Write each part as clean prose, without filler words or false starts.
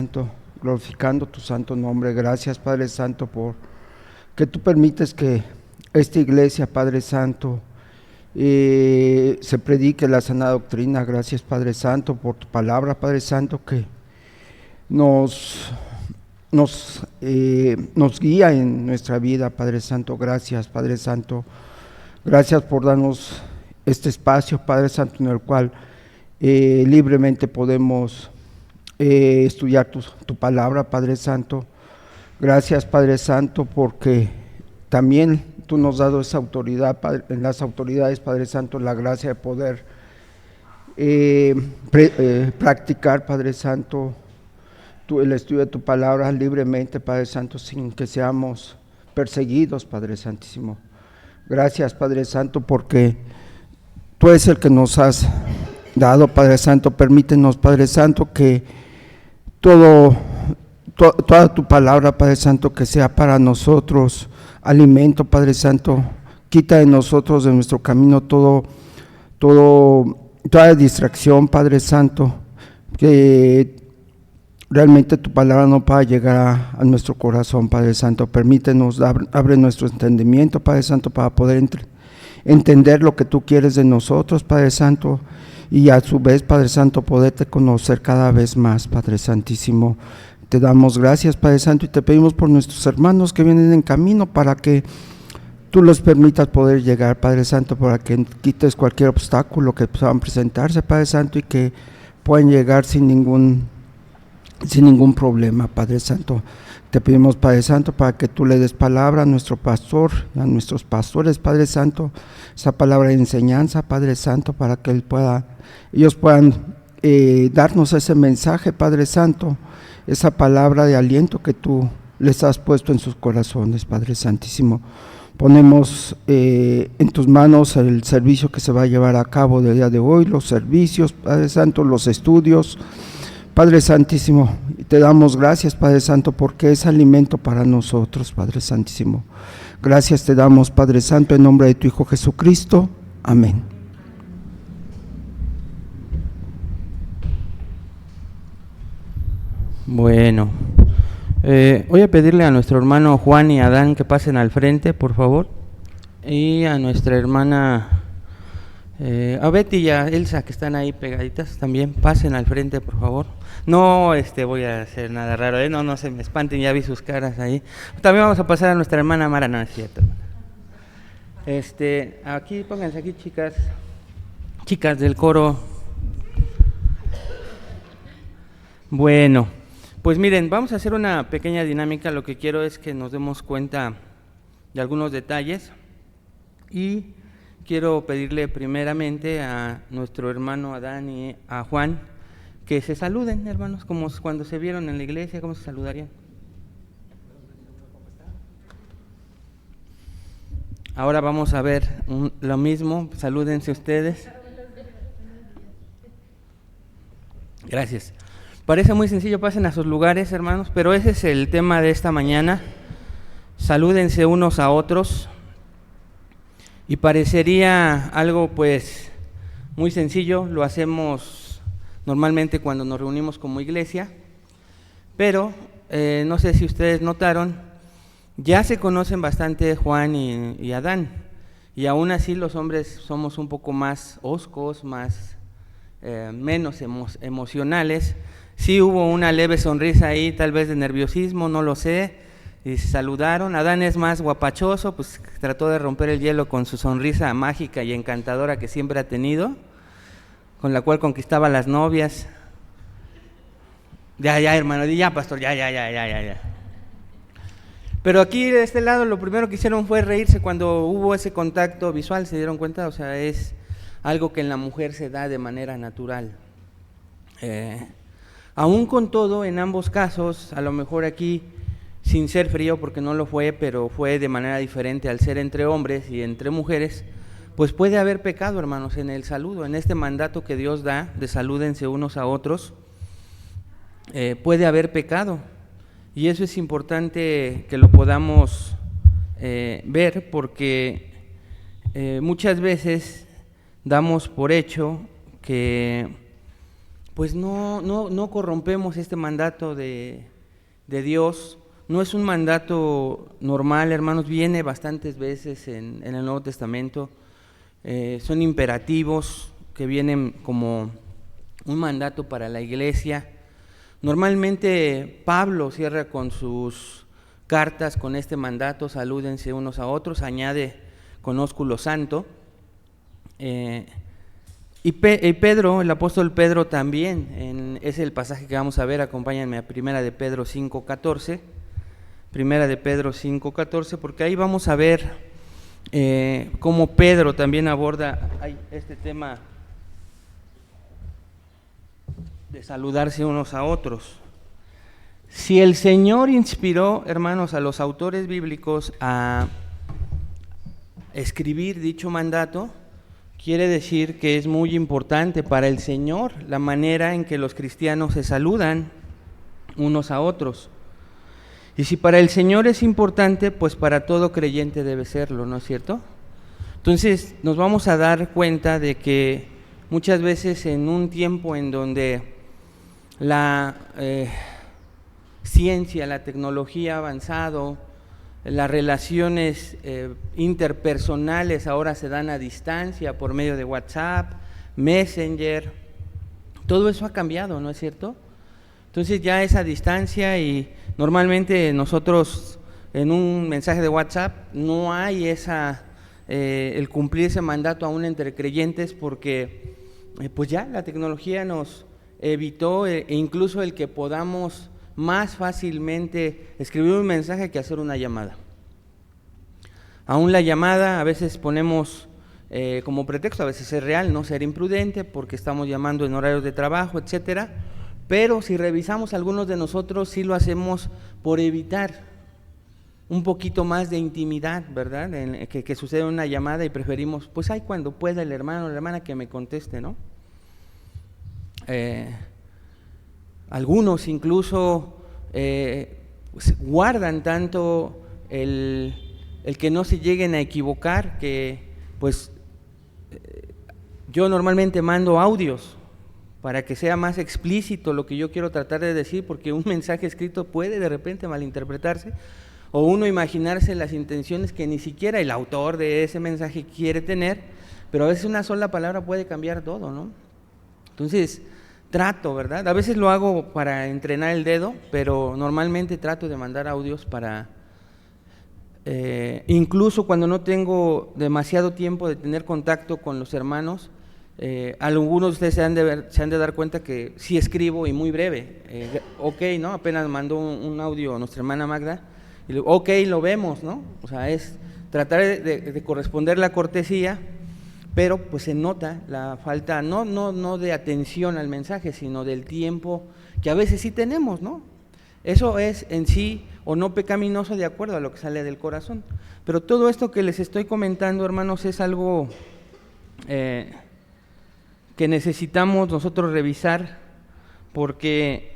Santo, glorificando tu santo nombre. Gracias, Padre Santo, por que tú permites que esta iglesia, Padre Santo, se predique la sana doctrina. Gracias, Padre Santo, por tu palabra, Padre Santo, que nos guía en nuestra vida, Padre Santo. Gracias, Padre Santo. Gracias por darnos este espacio, Padre Santo, en el cual libremente podemos estudiar tu palabra, Padre Santo. Gracias, Padre Santo, porque también tú nos has dado esa autoridad, en las autoridades, Padre Santo, la gracia de poder practicar, Padre Santo, el estudio de tu palabra libremente, Padre Santo, sin que seamos perseguidos, Padre Santísimo. Gracias, Padre Santo, porque tú eres el que nos has dado, Padre Santo. Permítenos, Padre Santo, que toda tu palabra, Padre Santo, que sea para nosotros alimento, Padre Santo. Quita de nosotros, de nuestro camino, toda distracción, Padre Santo, que realmente tu palabra no pueda llegar a nuestro corazón, Padre Santo. Permítenos, abre nuestro entendimiento, Padre Santo, para poder entender lo que tú quieres de nosotros, Padre Santo, y a su vez, Padre Santo, poderte conocer cada vez más, Padre Santísimo. Te damos gracias, Padre Santo, y te pedimos por nuestros hermanos que vienen en camino, para que tú los permitas poder llegar, Padre Santo, para que quites cualquier obstáculo que puedan presentarse, Padre Santo, y que puedan llegar sin ningún problema, Padre Santo. Te pedimos, Padre Santo, para que tú le des palabra a nuestro pastor, a nuestros pastores, Padre Santo, esa palabra de enseñanza, Padre Santo, para que ellos puedan darnos ese mensaje, Padre Santo, esa palabra de aliento que tú les has puesto en sus corazones, Padre Santísimo. Ponemos en tus manos el servicio que se va a llevar a cabo del día de hoy, los servicios, Padre Santo, los estudios, Padre Santísimo. Te damos gracias, Padre Santo, porque es alimento para nosotros, Padre Santísimo. Gracias te damos, Padre Santo, en nombre de tu Hijo Jesucristo. Amén. Bueno, voy a pedirle a nuestro hermano Juan y Adán que pasen al frente, por favor, y a nuestra hermana a Betty y a Elsa, que están ahí pegaditas, también pasen al frente, por favor. No voy a hacer nada raro, no se me espanten, ya vi sus caras ahí. También vamos a pasar a nuestra hermana Mara, no es cierto. Aquí, pónganse aquí, chicas del coro. Bueno, pues miren, vamos a hacer una pequeña dinámica. Lo que quiero es que nos demos cuenta de algunos detalles y quiero pedirle primeramente a nuestro hermano Adán y a Juan que se saluden, hermanos, como cuando se vieron en la iglesia. ¿Cómo se saludarían? Ahora vamos a ver lo mismo, salúdense ustedes. Gracias. Parece muy sencillo, pasen a sus lugares, hermanos, pero ese es el tema de esta mañana. Salúdense unos a otros. Y parecería algo pues muy sencillo, lo hacemos normalmente cuando nos reunimos como iglesia, pero no sé si ustedes notaron, ya se conocen bastante Juan y Adán, y aún así los hombres somos un poco más hoscos, menos emocionales. Sí hubo una leve sonrisa ahí, tal vez de nerviosismo, no lo sé, y se saludaron. Adán es más guapachoso, pues trató de romper el hielo con su sonrisa mágica y encantadora que siempre ha tenido, con la cual conquistaba a las novias. Ya, hermano, ya, pastor, ya. Pero aquí de este lado lo primero que hicieron fue reírse cuando hubo ese contacto visual, ¿se dieron cuenta? O sea, es algo que en la mujer se da de manera natural. Aún con todo, en ambos casos, a lo mejor aquí, sin ser frío, porque no lo fue, pero fue de manera diferente al ser entre hombres y entre mujeres, pues puede haber pecado, hermanos, en el saludo, en este mandato que Dios da de salúdense unos a otros, puede haber pecado, y eso es importante que lo podamos ver, porque muchas veces damos por hecho que pues no corrompemos este mandato de Dios. No es un mandato normal, hermanos, viene bastantes veces en el Nuevo Testamento. Son imperativos que vienen como un mandato para la iglesia. Normalmente Pablo cierra con sus cartas con este mandato: salúdense unos a otros, añade con ósculo santo. Y Pedro, el apóstol Pedro también, es el pasaje que vamos a ver. Acompáñenme a Primera de Pedro 5:14. Primera de Pedro 5:14, porque ahí vamos a ver cómo Pedro también aborda este tema de saludarse unos a otros. Si el Señor inspiró, hermanos, a los autores bíblicos a escribir dicho mandato, quiere decir que es muy importante para el Señor la manera en que los cristianos se saludan unos a otros. Y si para el Señor es importante, pues para todo creyente debe serlo, ¿no es cierto? Entonces nos vamos a dar cuenta de que muchas veces en un tiempo en donde la ciencia, la tecnología ha avanzado, las relaciones interpersonales ahora se dan a distancia por medio de WhatsApp, Messenger, todo eso ha cambiado, ¿no es cierto? Entonces ya esa distancia, y normalmente nosotros en un mensaje de WhatsApp no hay el cumplir ese mandato aún entre creyentes, porque pues ya la tecnología nos evitó e incluso el que podamos más fácilmente escribir un mensaje que hacer una llamada. Aún la llamada a veces ponemos como pretexto, a veces es real, no ser imprudente porque estamos llamando en horarios de trabajo, etcétera, pero si revisamos, algunos de nosotros sí lo hacemos por evitar un poquito más de intimidad, ¿verdad? Que suceda una llamada y preferimos, pues ahí cuando pueda el hermano o la hermana que me conteste, ¿no? Algunos incluso pues guardan tanto el que no se lleguen a equivocar, que pues yo normalmente mando audios para que sea más explícito lo que yo quiero tratar de decir, porque un mensaje escrito puede de repente malinterpretarse, o uno imaginarse las intenciones que ni siquiera el autor de ese mensaje quiere tener, pero a veces una sola palabra puede cambiar todo, ¿no? Entonces trato, ¿verdad? A veces lo hago para entrenar el dedo, pero normalmente trato de mandar audios para, incluso cuando no tengo demasiado tiempo de tener contacto con los hermanos, algunos de ustedes se han de dar cuenta que sí escribo y muy breve, ok, ¿no? Apenas mandó un audio a nuestra hermana Magda, y le digo, ok, lo vemos, ¿no? O sea, es tratar de corresponder la cortesía, pero pues se nota la falta, no de atención al mensaje, sino del tiempo que a veces sí tenemos, ¿no? Eso es en sí o no pecaminoso de acuerdo a lo que sale del corazón. Pero todo esto que les estoy comentando, hermanos, es algo que necesitamos nosotros revisar, porque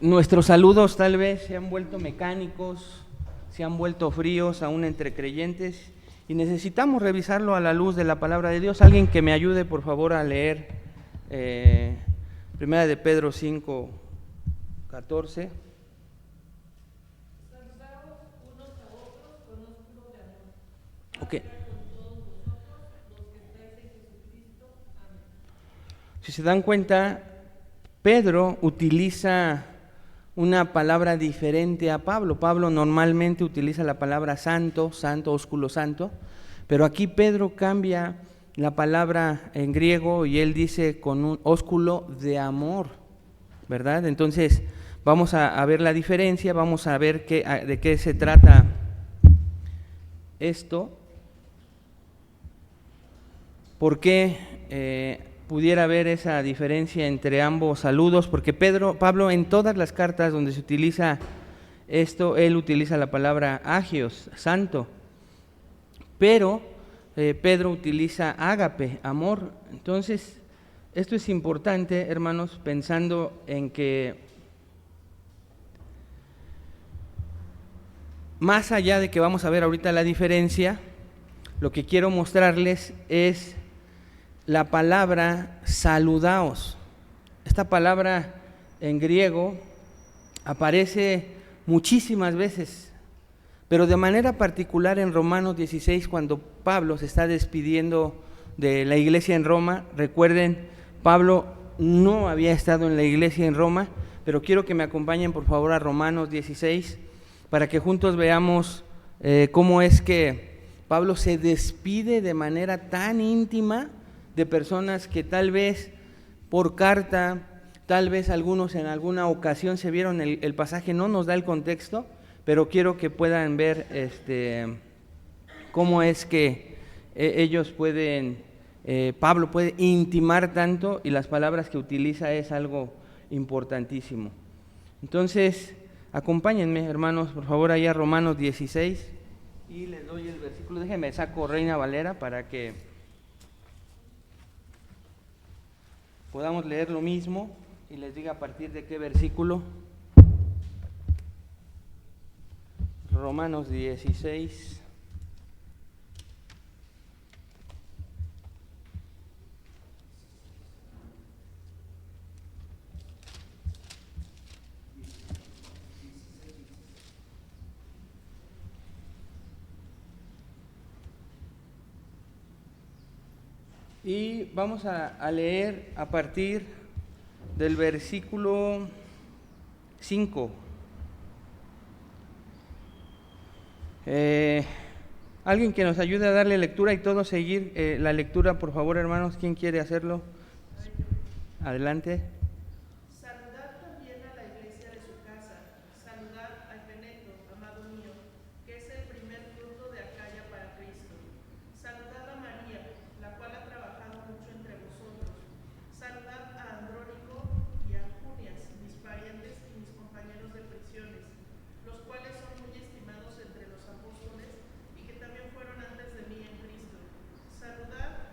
nuestros saludos tal vez se han vuelto mecánicos, se han vuelto fríos aún entre creyentes, y necesitamos revisarlo a la luz de la palabra de Dios. Alguien que me ayude, por favor, a leer Primera de Pedro 5:14. Ok. Si se dan cuenta, Pedro utiliza una palabra diferente a Pablo. Pablo normalmente utiliza la palabra santo, ósculo santo, pero aquí Pedro cambia la palabra en griego y él dice con un ósculo de amor, ¿verdad? Entonces vamos a ver la diferencia, vamos a ver de qué se trata esto, por qué pudiera haber esa diferencia entre ambos saludos, porque Pablo en todas las cartas donde se utiliza esto, él utiliza la palabra agios, santo, pero Pedro utiliza ágape, amor. Entonces, esto es importante, hermanos, pensando en que más allá de que vamos a ver ahorita la diferencia, lo que quiero mostrarles es la palabra saludaos. esta palabra en griego aparece muchísimas veces, pero de manera particular en Romanos 16, cuando Pablo se está despidiendo de la iglesia en Roma. Recuerden, Pablo no había estado en la iglesia en Roma, pero quiero que me acompañen por favor a Romanos 16 para que juntos veamos cómo es que Pablo se despide de manera tan íntima de personas que tal vez por carta, tal vez algunos en alguna ocasión se vieron. El pasaje no nos da el contexto, pero quiero que puedan ver cómo es que ellos pueden, Pablo puede intimar tanto, y las palabras que utiliza es algo importantísimo. Entonces, acompáñenme, hermanos, por favor, ahí a Romanos 16, y les doy el versículo. Déjenme saco Reina Valera para que podamos leer lo mismo y les diga a partir de qué versículo. Romanos 16. Y vamos a leer a partir del versículo 5. Alguien que nos ayude a darle lectura y todos seguir la lectura, por favor, hermanos. ¿Quién quiere hacerlo? Adelante. Saludad también a la iglesia de su casa. Saludad a Epeneto, amado mío, que es el primer fruto de Acaya para Cristo. Saludad a María, la cual ha trabajado mucho entre vosotros. Saludad a Andrónico y a Junias, mis parientes y mis compañeros de prisiones, los cuales son muy estimados entre los apóstoles y que también fueron antes de mí en Cristo. Saludad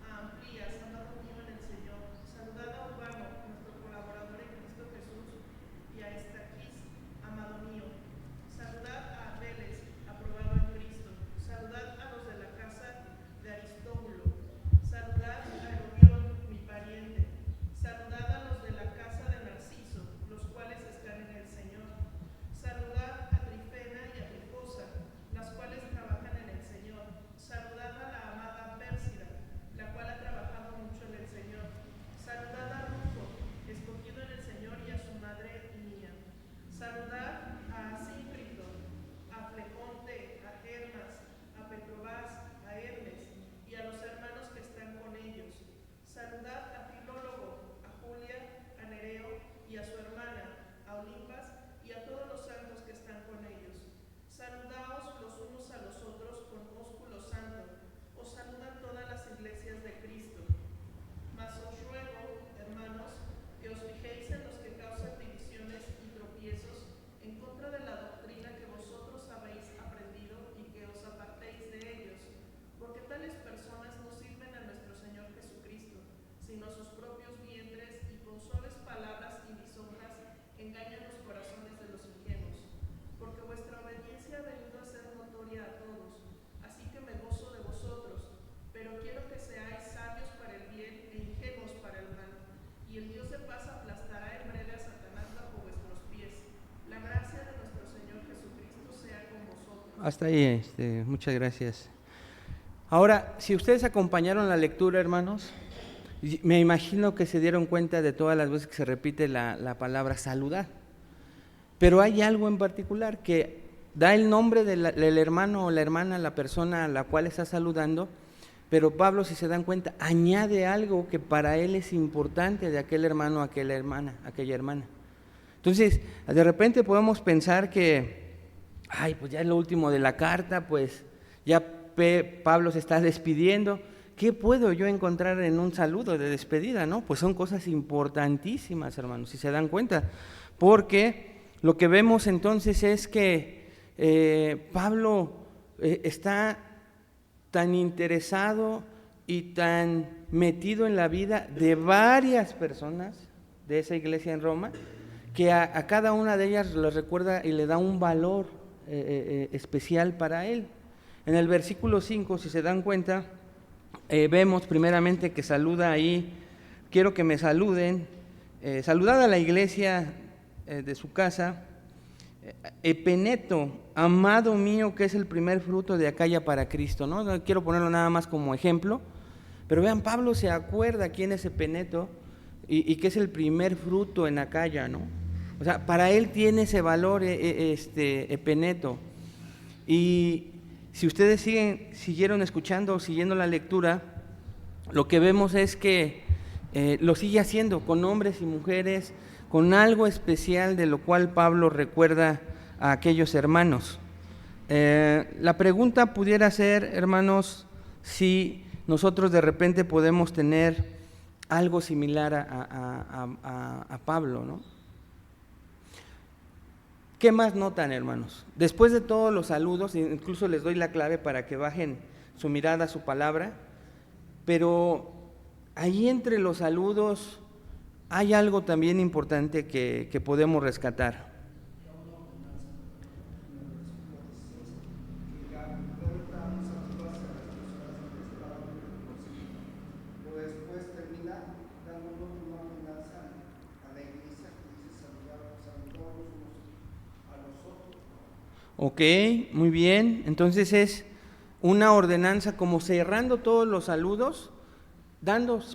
a Amplías, amado mío en el Señor. Saludad a Urbano, nuestro colaborador en Cristo Jesús, y a Estaquis, amado mío. Saludad a Apeles, aprobado en Cristo. Saludad a los de la casa de Aristóbulo. Saludad a Herodión, mi pariente. Saludad a los de la casa de Narciso, los cuales están en el Señor. Saludad a Trifena y a Trifosa, las cuales trabajan en el Señor. Saludad a la amada Pérsida, la cual ha trabajado mucho en el Señor. Saludad a Rufo, escogido en el Señor, y a su madre y mía. Saludad a Asíncrito, a Flegonte, a Hermas, a Petrobas, a Hermes, y a los hermanos que están con ellos. Saludad a Filólogo, a Julia, a Nereo, y a su hermana, a Olimpas, y a todos los santos que están con ellos. Saludaos los unos a los otros con ósculo santo. Os saludan todas las iglesias de Cristo. Mas os ruego, hermanos, que os fijéis en los que causan divisiones y tropiezos en contra de la doctrina que vosotros habéis aprendido, y que os apartéis de ellos, porque tales personas no sirven a nuestro Señor Jesucristo, sino sus propios vientres, y con suaves palabras y lisonjas engañan los corazones de los ingenuos. Porque vuestra obediencia ha venido a ser notoria a todos, así que me gozo de vosotros, pero quiero que seáis sabios para el bien e ingenuos para el mal. Y el Dios de paz aplastará en breve a Satanás bajo vuestros pies. La gracia de nuestro Señor Jesucristo sea con vosotros. Hasta ahí, muchas gracias. Ahora, si ustedes acompañaron la lectura, hermanos, me imagino que se dieron cuenta de todas las veces que se repite la palabra saludar. Pero hay algo en particular que da el nombre del hermano o la hermana, la persona a la cual está saludando, pero Pablo, si se dan cuenta, añade algo que para él es importante de aquel hermano, aquella hermana. Entonces, de repente podemos pensar que, pues ya es lo último de la carta, pues ya Pablo se está despidiendo. ¿Qué puedo yo encontrar en un saludo de despedida, no? Pues son cosas importantísimas, hermanos, si se dan cuenta, porque lo que vemos entonces es que Pablo está tan interesado y tan metido en la vida de varias personas de esa iglesia en Roma, que a cada una de ellas le recuerda y le da un valor especial para él. En el versículo 5, si se dan cuenta, vemos primeramente que saluda ahí, quiero que me saluden saludad a la iglesia de su casa. Epeneto, amado mío, que es el primer fruto de Acaya para Cristo, ¿no? No quiero ponerlo nada más como ejemplo, pero vean, Pablo se acuerda quién es Epeneto y que es el primer fruto en Acaya, ¿no? O sea, para él tiene ese valor Epeneto. Y si ustedes siguieron escuchando, siguiendo la lectura, lo que vemos es que lo sigue haciendo con hombres y mujeres, con algo especial de lo cual Pablo recuerda a aquellos hermanos. La pregunta pudiera ser, hermanos, si nosotros de repente podemos tener algo similar a Pablo, ¿no? ¿Qué más notan, hermanos? Después de todos los saludos, incluso les doy la clave para que bajen su mirada a su palabra, pero ahí entre los saludos hay algo también importante que podemos rescatar. Ok, muy bien. Entonces es una ordenanza como cerrando todos los saludos,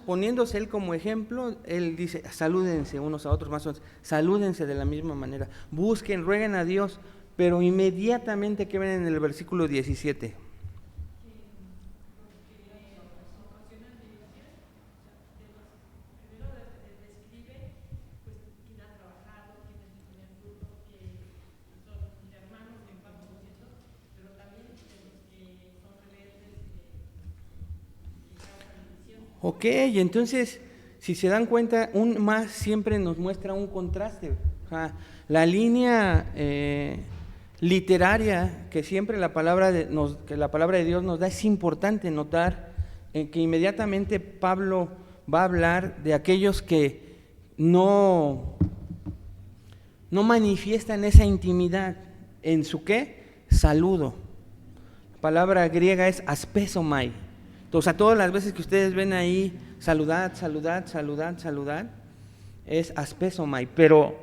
poniéndose él como ejemplo. Él dice, salúdense unos a otros, más o menos, salúdense de la misma manera, busquen, rueguen a Dios, pero inmediatamente, ¿qué ven en el versículo 17? Ok, entonces, si se dan cuenta, un más siempre nos muestra un contraste. O sea, la línea literaria que siempre la palabra de Dios nos da, es importante notar que inmediatamente Pablo va a hablar de aquellos que no manifiestan esa intimidad. ¿En su qué? Saludo. La palabra griega es aspesomai. O sea, todas las veces que ustedes ven ahí, saludad, es aspesomai, pero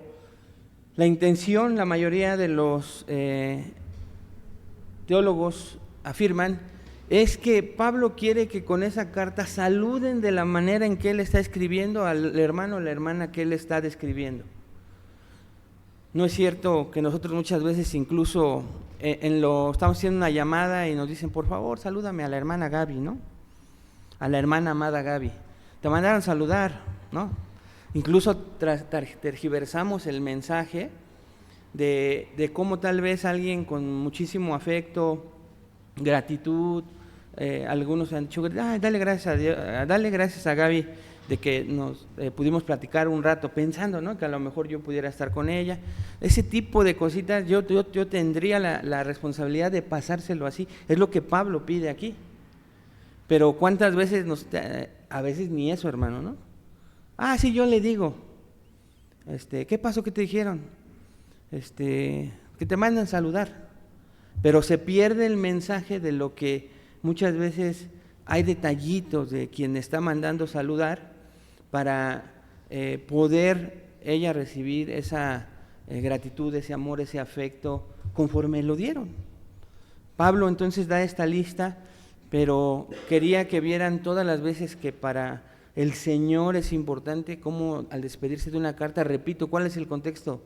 la intención, la mayoría de los teólogos afirman, es que Pablo quiere que con esa carta saluden de la manera en que él está escribiendo al hermano o la hermana que él está describiendo. No es cierto que nosotros muchas veces incluso estamos haciendo una llamada y nos dicen, por favor, salúdame a la hermana Gaby, ¿no? A la hermana amada Gaby. Te mandaron saludar, ¿no? Incluso tergiversamos el mensaje de cómo tal vez alguien con muchísimo afecto, gratitud, algunos han dicho, dale gracias a Dios, dale gracias a Gaby de que nos pudimos platicar un rato, pensando, ¿no?, que a lo mejor yo pudiera estar con ella. Ese tipo de cositas yo tendría la responsabilidad de pasárselo así. Es lo que Pablo pide aquí. Pero ¿cuántas veces a veces ni eso, hermano, ¿no? Sí, yo le digo, ¿qué pasó? ¿Qué te dijeron? Que te mandan saludar. Pero se pierde el mensaje de lo que muchas veces hay detallitos de quien está mandando saludar para poder ella recibir esa gratitud, ese amor, ese afecto conforme lo dieron. Pablo entonces da esta lista, pero quería que vieran todas las veces que para el Señor es importante cómo al despedirse de una carta, repito, ¿cuál es el contexto?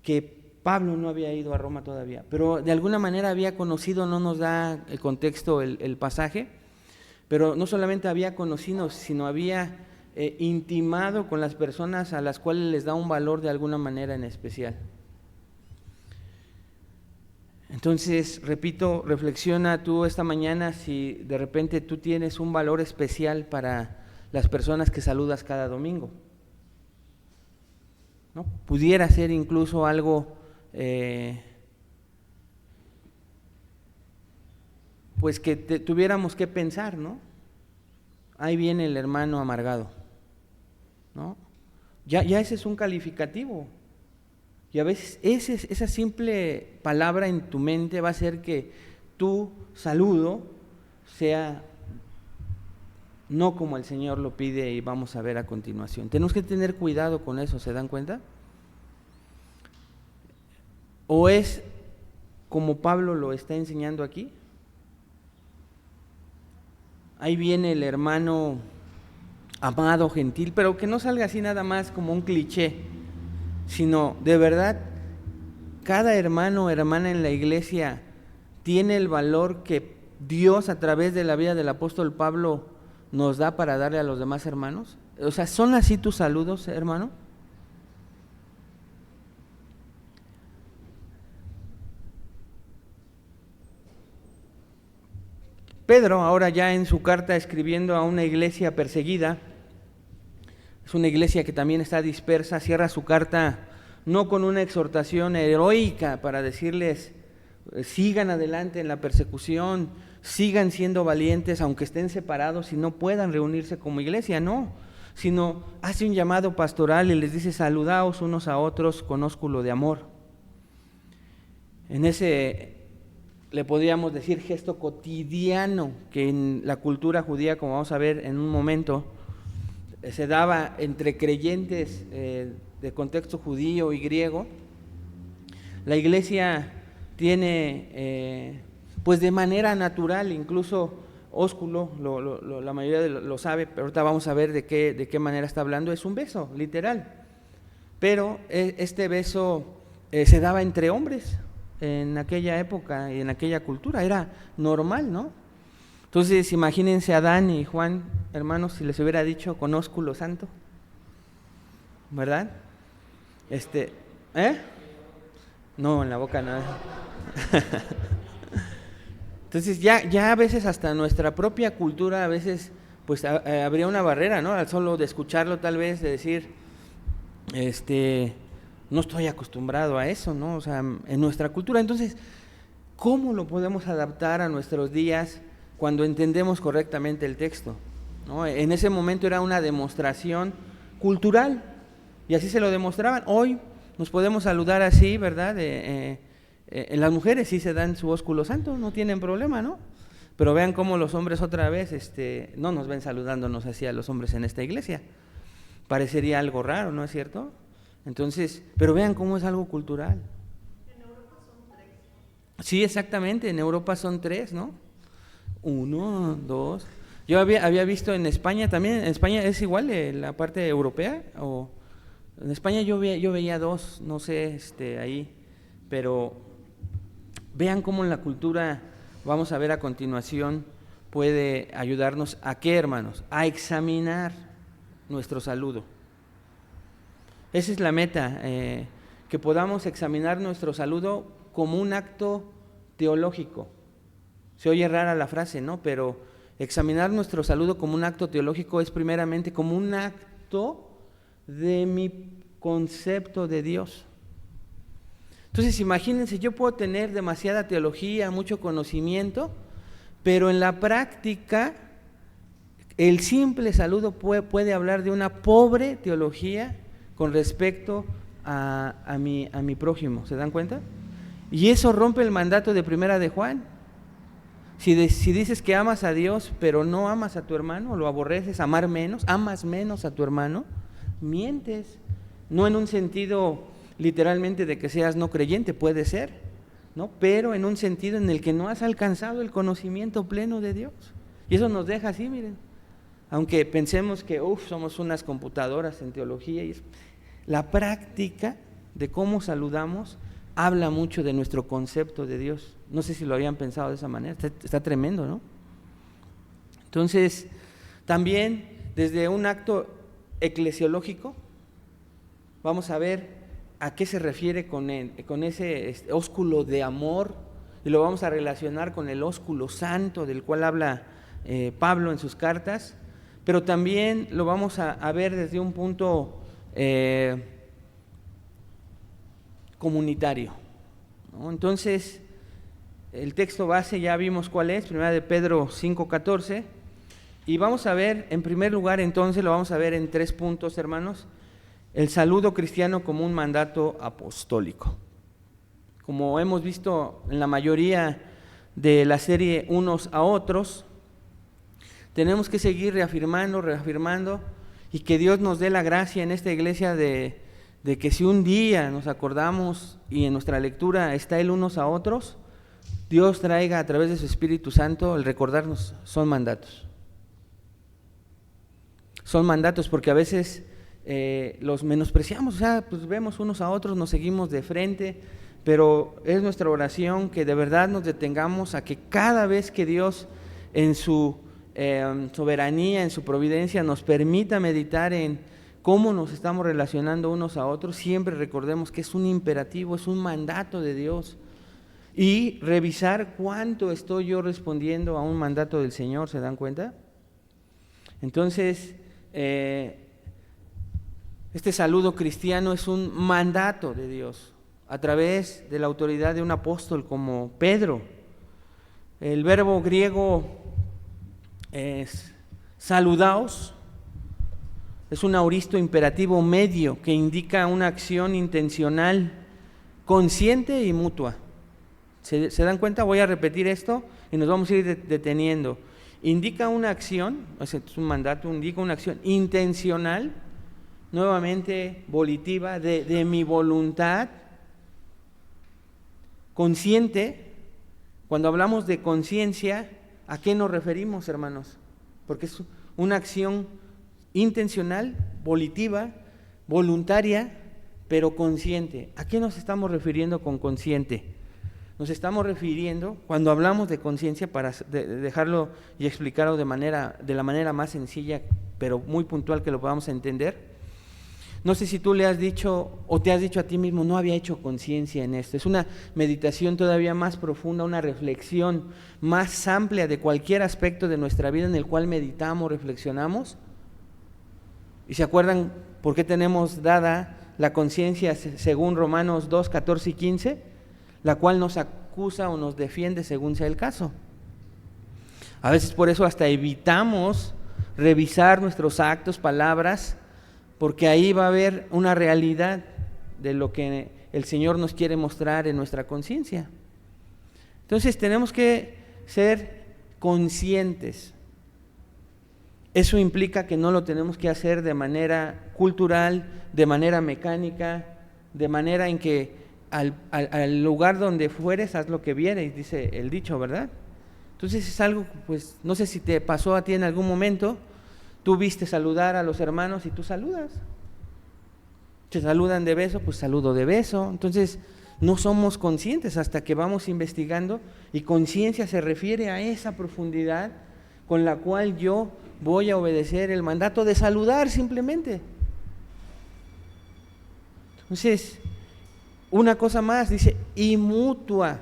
Que Pablo no había ido a Roma todavía, pero de alguna manera había conocido, no nos da el contexto el pasaje, pero no solamente había conocido, sino había intimado con las personas a las cuales les da un valor de alguna manera en especial. Entonces, repito, reflexiona tú esta mañana si de repente tú tienes un valor especial para las personas que saludas cada domingo, ¿no? Pudiera ser incluso algo, pues que tuviéramos que pensar, ¿no? Ahí viene el hermano amargado, ¿no? Ya ese es un calificativo. Y a veces esa simple palabra en tu mente va a hacer que tu saludo sea no como el Señor lo pide y vamos a ver a continuación. Tenemos que tener cuidado con eso, ¿se dan cuenta? ¿O es como Pablo lo está enseñando aquí? Ahí viene el hermano amado, gentil, pero que no salga así nada más como un cliché, sino de verdad, cada hermano o hermana en la iglesia tiene el valor que Dios a través de la vida del apóstol Pablo nos da para darle a los demás hermanos. O sea, ¿son así tus saludos, hermano? Pedro, ahora ya en su carta escribiendo a una iglesia perseguida, es una iglesia que también está dispersa, cierra su carta no con una exhortación heroica para decirles sigan adelante en la persecución, sigan siendo valientes aunque estén separados y no puedan reunirse como iglesia, no, sino hace un llamado pastoral y les dice saludaos unos a otros con ósculo de amor. En ese, le podríamos decir, gesto cotidiano que en la cultura judía, como vamos a ver en un momento, se daba entre creyentes de contexto judío y griego, la iglesia tiene pues de manera natural, incluso ósculo, la mayoría lo sabe, pero ahorita vamos a ver de qué manera está hablando, es un beso, literal. Pero este beso se daba entre hombres en aquella época y en aquella cultura, era normal, ¿no? Entonces imagínense a Adán y Juan, hermanos, si les hubiera dicho con ósculo santo, ¿verdad? No, en la boca no. Entonces ya a veces hasta nuestra propia cultura a veces pues habría una barrera, ¿no? Al solo de escucharlo tal vez, de decir, no estoy acostumbrado a eso, ¿no? O sea, en nuestra cultura. Entonces, ¿cómo lo podemos adaptar a nuestros días cuando entendemos correctamente el texto? ¿No? En ese momento era una demostración cultural y así se lo demostraban. Hoy nos podemos saludar así, ¿verdad? En las mujeres sí se dan su ósculo santo, no tienen problema, ¿no? Pero vean cómo los hombres otra vez no nos ven saludándonos así a los hombres en esta iglesia. Parecería algo raro, ¿no es cierto? Entonces, pero vean cómo es algo cultural. En Europa son 3. Sí, exactamente, en Europa son 3, ¿no? 1, 2. Yo había visto en España también, en España es igual la parte europea, o en España yo veía 2, no sé, ahí, pero vean cómo la cultura, vamos a ver a continuación, puede ayudarnos a qué, hermanos, a examinar nuestro saludo. Esa es la meta, que podamos examinar nuestro saludo como un acto teológico. Se oye rara la frase, ¿no? Pero examinar nuestro saludo como un acto teológico es primeramente como un acto de mi concepto de Dios. Entonces imagínense, yo puedo tener demasiada teología, mucho conocimiento, pero en la práctica el simple saludo puede hablar de una pobre teología con respecto a mi prójimo, ¿se dan cuenta? Y eso rompe el mandato de Primera de Juan. Si dices que amas a Dios, pero no amas a tu hermano, lo aborreces, amas menos a tu hermano, mientes. No en un sentido literalmente de que seas no creyente, puede ser, ¿no? Pero en un sentido en el que no has alcanzado el conocimiento pleno de Dios. Y eso nos deja así, miren. Aunque pensemos que somos unas computadoras en teología, la práctica de cómo saludamos habla mucho de nuestro concepto de Dios. No sé si lo habían pensado de esa manera, está tremendo, ¿no? Entonces, también desde un acto eclesiológico, vamos a ver a qué se refiere con ese ósculo de amor, y lo vamos a relacionar con el ósculo santo del cual habla Pablo en sus cartas, pero también lo vamos a ver desde un punto comunitario, ¿no? Entonces, el texto base ya vimos cuál es, 1 de Pedro 5:14, y vamos a ver, en primer lugar, entonces lo vamos a ver en 3 puntos, hermanos, el saludo cristiano como un mandato apostólico. Como hemos visto en la mayoría de la serie Unos a Otros, Tenemos que seguir reafirmando, y que Dios nos dé la gracia en esta iglesia de que si un día nos acordamos y en nuestra lectura está el unos a otros, Dios traiga a través de su Espíritu Santo el recordarnos. Son mandatos. Son mandatos porque a veces los menospreciamos, o sea, pues vemos unos a otros, nos seguimos de frente, pero es nuestra oración que de verdad nos detengamos a que cada vez que Dios en su soberanía, en su providencia, nos permita meditar en cómo nos estamos relacionando unos a otros, siempre recordemos que es un imperativo, es un mandato de Dios. Y revisar cuánto estoy yo respondiendo a un mandato del Señor, ¿se dan cuenta? Entonces, este saludo cristiano es un mandato de Dios a través de la autoridad de un apóstol como Pedro. El verbo griego es saludaos, es un auristo imperativo medio que indica una acción intencional, consciente y mutua. ¿Se dan cuenta? Voy a repetir esto y nos vamos a ir deteniendo. Indica una acción, es un mandato, indica una acción intencional, nuevamente volitiva, de mi voluntad, consciente. Cuando hablamos de conciencia, ¿a qué nos referimos, hermanos? Porque es una acción intencional, volitiva, voluntaria, pero consciente. ¿A qué nos estamos refiriendo con consciente? Nos estamos refiriendo, cuando hablamos de conciencia, para dejarlo y explicarlo de la manera más sencilla, pero muy puntual que lo podamos entender. No sé si tú le has dicho o te has dicho a ti mismo, no había hecho conciencia en esto. Es una meditación todavía más profunda, una reflexión más amplia de cualquier aspecto de nuestra vida en el cual meditamos, reflexionamos. ¿Y se acuerdan por qué tenemos dada la conciencia según Romanos 2, 14 y 15? La cual nos acusa o nos defiende según sea el caso. A veces por eso hasta evitamos revisar nuestros actos, palabras, porque ahí va a haber una realidad de lo que el Señor nos quiere mostrar en nuestra conciencia. Entonces tenemos que ser conscientes. Eso implica que no lo tenemos que hacer de manera cultural, de manera mecánica, de manera en que al lugar donde fueres, haz lo que vieres, dice el dicho, ¿verdad? Entonces es algo, pues, no sé si te pasó a ti en algún momento, tú viste saludar a los hermanos y tú saludas. Te saludan de beso, pues saludo de beso. Entonces no somos conscientes hasta que vamos investigando, y conciencia se refiere a esa profundidad con la cual yo voy a obedecer el mandato de saludar simplemente. Entonces, una cosa más, dice, y mutua.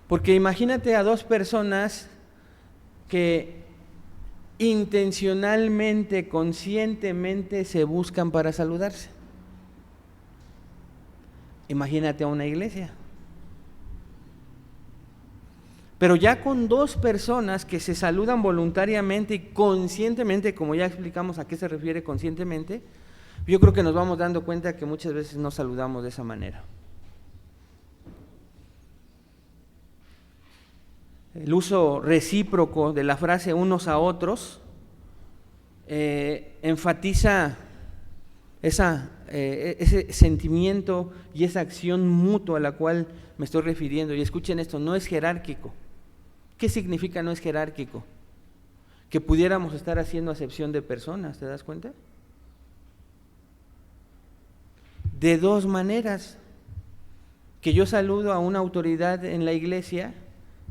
Porque imagínate a dos personas que intencionalmente, conscientemente se buscan para saludarse. Imagínate a una iglesia. Pero ya con dos personas que se saludan voluntariamente y conscientemente, como ya explicamos a qué se refiere conscientemente, yo creo que nos vamos dando cuenta que muchas veces no saludamos de esa manera. El uso recíproco de la frase unos a otros enfatiza ese sentimiento y esa acción mutua a la cual me estoy refiriendo. Y escuchen esto, no es jerárquico. ¿Qué significa no es jerárquico? Que pudiéramos estar haciendo acepción de personas, ¿te das cuenta? De dos maneras, que yo saludo a una autoridad en la iglesia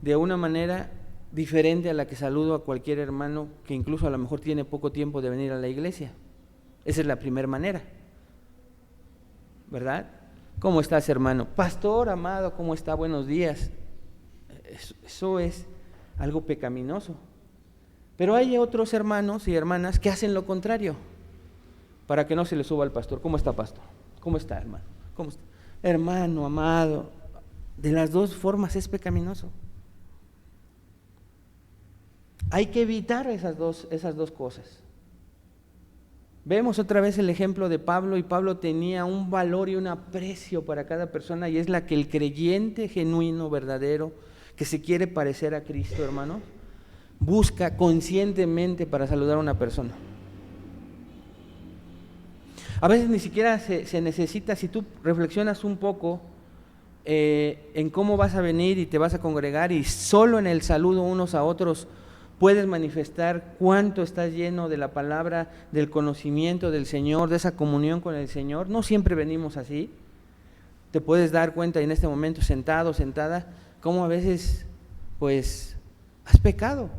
de una manera diferente a la que saludo a cualquier hermano que incluso a lo mejor tiene poco tiempo de venir a la iglesia. Esa es la primera manera, ¿verdad? ¿Cómo estás, hermano? Pastor amado, ¿cómo está? Buenos días. Eso es algo pecaminoso. Pero hay otros hermanos y hermanas que hacen lo contrario, para que no se le suba al pastor. ¿Cómo está, pastor? ¿Cómo está, hermano? ¿Cómo está? Hermano amado, de las dos formas es pecaminoso. Hay que evitar esas dos cosas. Vemos otra vez el ejemplo de Pablo, y Pablo tenía un valor y un aprecio para cada persona, y es la que el creyente genuino, verdadero, que se quiere parecer a Cristo, hermano, busca conscientemente para saludar a una persona? A veces ni siquiera se necesita, si tú reflexionas un poco en cómo vas a venir y te vas a congregar, y solo en el saludo unos a otros puedes manifestar cuánto estás lleno de la palabra, del conocimiento del Señor, de esa comunión con el Señor. No siempre venimos así. Te puedes dar cuenta en este momento, sentado, sentada, cómo a veces pues has pecado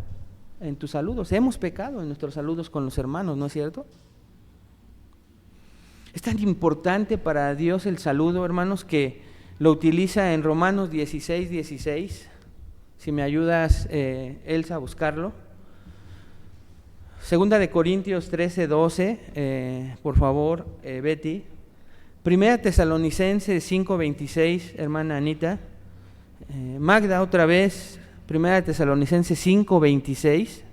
en tus saludos. Hemos pecado en nuestros saludos con los hermanos, ¿no es cierto? Es tan importante para Dios el saludo, hermanos, que lo utiliza en Romanos 16:16. Si me ayudas, Elsa, a buscarlo. Segunda de Corintios 13:12, por favor, Betty. Primera Tesalonicenses 5:26, hermana Anita. Magda, otra vez, Primera Tesalonicenses 5:26.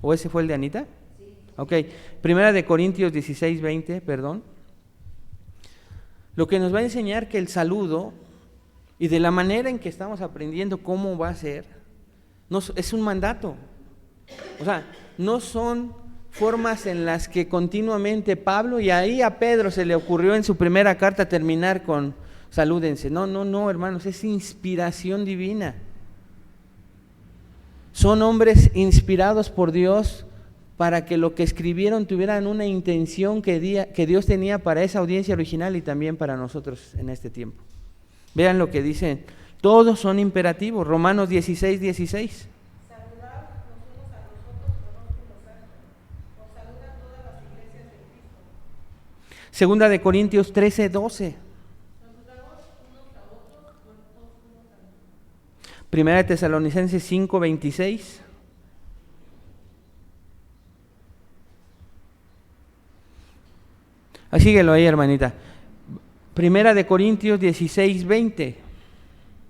¿O ese fue el de Anita? Sí. Ok, Primera de Corintios 16:20, perdón. Lo que nos va a enseñar que el saludo, y de la manera en que estamos aprendiendo cómo va a ser, es un mandato. O sea, no son formas en las que continuamente Pablo, y ahí a Pedro se le ocurrió en su primera carta terminar con salúdense. No, hermanos, es inspiración divina. Son hombres inspirados por Dios para que lo que escribieron tuvieran una intención que Dios tenía para esa audiencia original y también para nosotros en este tiempo. Vean lo que dicen, todos son imperativos. Romanos 16:16. Saludad los unos a los otros con ósculo santo. Os saludan todas las iglesias de Cristo. Segunda de Corintios 13:12. Saludaos unos a otros con ósculo santo. Primera de Tesalonicenses 5:26. Síguelo ahí, hermanita. Primera de Corintios 16:20.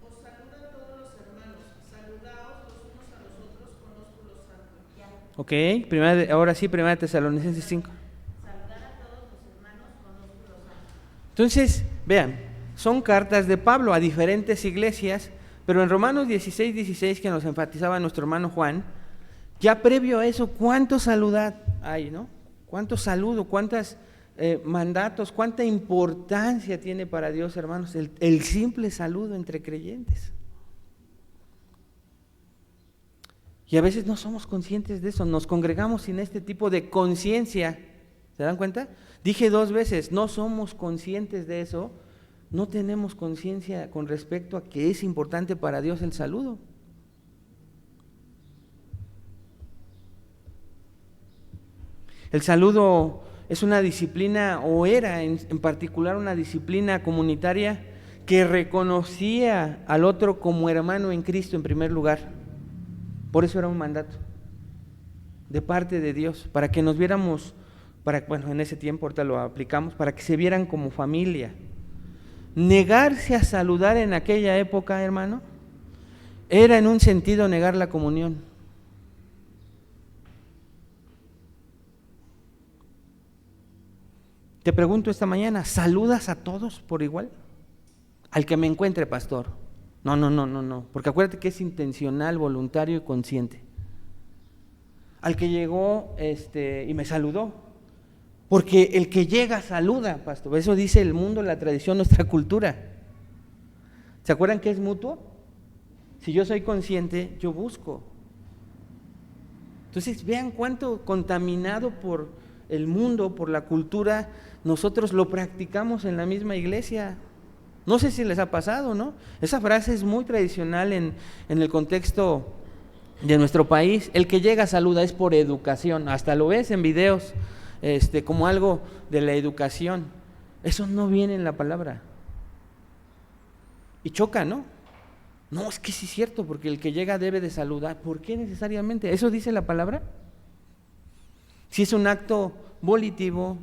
Os saludan todos los hermanos. Saludaos los unos a los otros con ósculo santo. Ok, ahora sí, Primera de Tesalonicenses 5. Saludar a todos los hermanos con ósculo santo. Entonces, vean, son cartas de Pablo a diferentes iglesias, pero en Romanos 16:16, que nos enfatizaba nuestro hermano Juan, ya previo a eso, ¿cuánto saludad hay, no? ¿Cuánto saludo, cuántas mandatos, cuánta importancia tiene para Dios, hermanos, el simple saludo entre creyentes? Y a veces no somos conscientes de eso, nos congregamos sin este tipo de conciencia. ¿Se dan cuenta? Dije 2 veces, no somos conscientes de eso, no tenemos conciencia con respecto a que es importante para Dios el saludo. El saludo es una disciplina, o era en particular una disciplina comunitaria que reconocía al otro como hermano en Cristo en primer lugar. Por eso era un mandato de parte de Dios, para que nos viéramos, en ese tiempo ahorita lo aplicamos, para que se vieran como familia. Negarse a saludar en aquella época, hermano, era en un sentido negar la comunión. Te pregunto esta mañana, ¿saludas a todos por igual? Al que me encuentre, pastor. No, porque acuérdate que es intencional, voluntario y consciente. Al que llegó y me saludó, porque el que llega saluda, pastor. Eso dice el mundo, la tradición, nuestra cultura. ¿Se acuerdan que es mutuo? Si yo soy consciente, yo busco. Entonces vean cuánto contaminado por el mundo, por la cultura, nosotros lo practicamos en la misma iglesia. No sé si les ha pasado, ¿no? Esa frase es muy tradicional en el contexto de nuestro país. El que llega saluda, es por educación. Hasta lo ves en videos como algo de la educación. Eso no viene en la palabra. Y choca, ¿no? No, es que sí es cierto, porque el que llega debe de saludar. ¿Por qué necesariamente? ¿Eso dice la palabra? Si es un acto volitivo,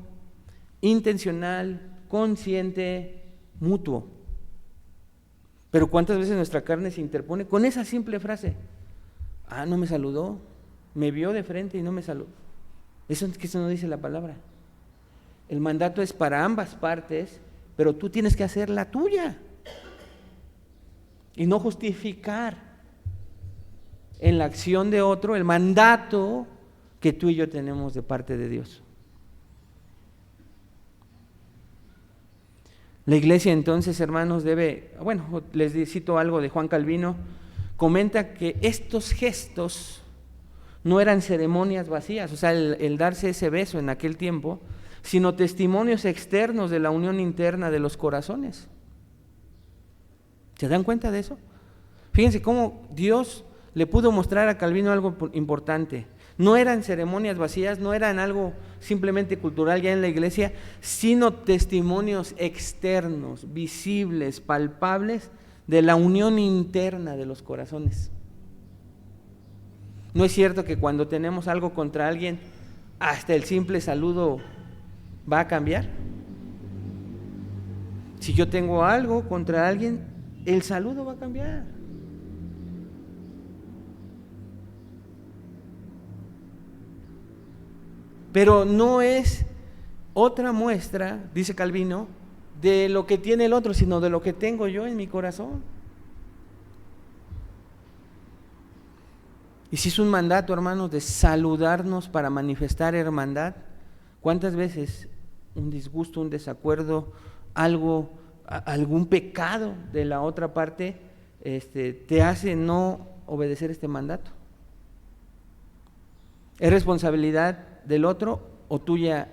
intencional, consciente, mutuo. Pero ¿cuántas veces nuestra carne se interpone con esa simple frase? No me saludó, me vio de frente y no me saludó. Eso no dice la palabra. El mandato es para ambas partes, pero tú tienes que hacer la tuya y no justificar. en la acción de otro el mandato que tú y yo tenemos de parte de Dios. La iglesia entonces, hermanos, debe, bueno, les cito algo de Juan Calvino, comenta que estos gestos no eran ceremonias vacías, o sea, el darse ese beso en aquel tiempo, sino testimonios externos de la unión interna de los corazones. ¿Se dan cuenta de eso? Fíjense cómo Dios le pudo mostrar a Calvino algo importante. No eran ceremonias vacías, no eran algo simplemente cultural ya en la iglesia, sino testimonios externos, visibles, palpables, de la unión interna de los corazones. ¿No es cierto que cuando tenemos algo contra alguien, hasta el simple saludo va a cambiar? Si yo tengo algo contra alguien, el saludo va a cambiar. Pero no es otra muestra, dice Calvino, de lo que tiene el otro, sino de lo que tengo yo en mi corazón. Y si es un mandato, hermanos, de saludarnos para manifestar hermandad, ¿cuántas veces un disgusto, un desacuerdo, algún pecado de la otra parte te hace no obedecer este mandato? ¿Es responsabilidad del otro o tuya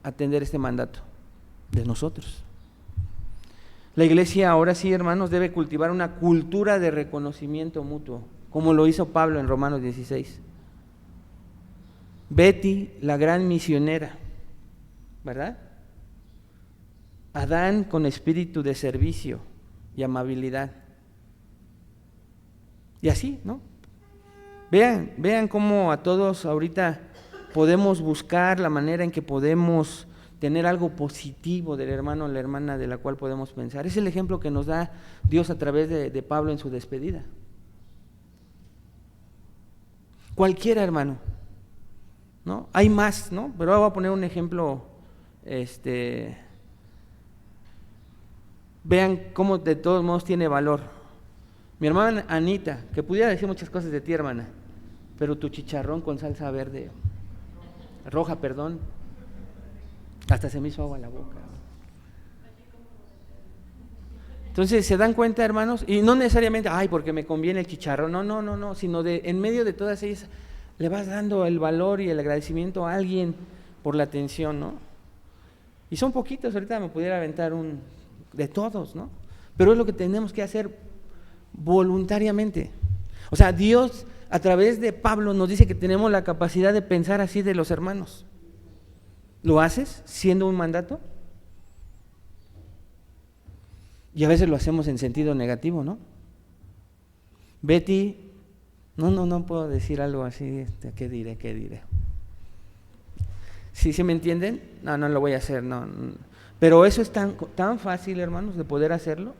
atender este mandato? De nosotros. La iglesia ahora sí, hermanos, debe cultivar una cultura de reconocimiento mutuo, como lo hizo Pablo en Romanos 16. Betty, la gran misionera, ¿verdad? Adán con espíritu de servicio y amabilidad. Y así, ¿no? Vean cómo a todos ahorita podemos buscar la manera en que podemos tener algo positivo del hermano o la hermana de la cual podemos pensar. Es el ejemplo que nos da Dios a través de Pablo en su despedida. Cualquiera, hermano, ¿no? Hay más, ¿no? Pero ahora voy a poner un ejemplo, vean cómo de todos modos tiene valor. Mi hermana Anita, que pudiera decir muchas cosas de ti, hermana, pero tu chicharrón con salsa verde, roja, perdón, hasta se me hizo agua la boca. Entonces, ¿se dan cuenta, hermanos? Y no necesariamente, ay, porque me conviene el chicharrón, no, sino en medio de todas ellas, le vas dando el valor y el agradecimiento a alguien por la atención, ¿no? Y son poquitos, ahorita me pudiera aventar de todos, ¿no? Pero es lo que tenemos que hacer voluntariamente. O sea, Dios a través de Pablo nos dice que tenemos la capacidad de pensar así de los hermanos. ¿Lo haces siendo un mandato? Y a veces lo hacemos en sentido negativo, ¿no? Betty, no puedo decir algo así, ¿qué diré? ¿Sí me entienden? No lo voy a hacer, no. Pero eso es tan fácil, hermanos, de poder hacerlo,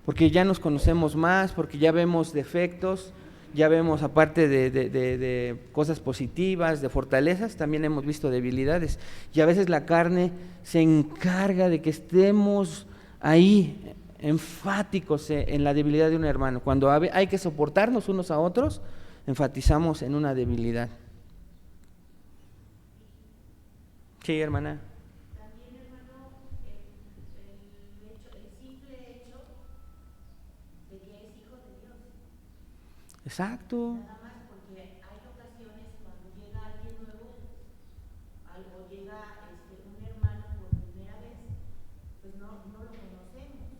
porque ya nos conocemos más, porque ya vemos defectos, ya vemos aparte de cosas positivas, de fortalezas, también hemos visto debilidades. Y a veces la carne se encarga de que estemos ahí enfáticos en la debilidad de un hermano. Cuando hay que soportarnos unos a otros, enfatizamos en una debilidad. Sí, hermana. También, hermano, el simple hecho de que es hijo de Dios. Exacto. Nada más porque hay ocasiones cuando llega alguien nuevo, o llega un hermano por primera vez, pues no lo conocemos,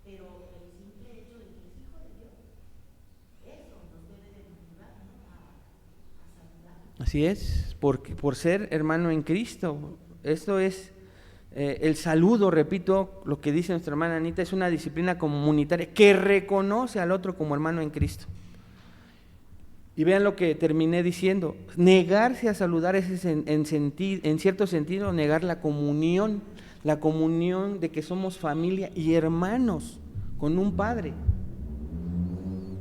pero el simple hecho de que es hijo de Dios, eso nos debe de motivar, ¿no? a saludar. Así es, por ser hermano en Cristo. Esto es el saludo, repito, lo que dice nuestra hermana Anita, es una disciplina comunitaria que reconoce al otro como hermano en Cristo. Y vean lo que terminé diciendo, negarse a saludar es en cierto sentido negar la comunión de que somos familia y hermanos con un Padre.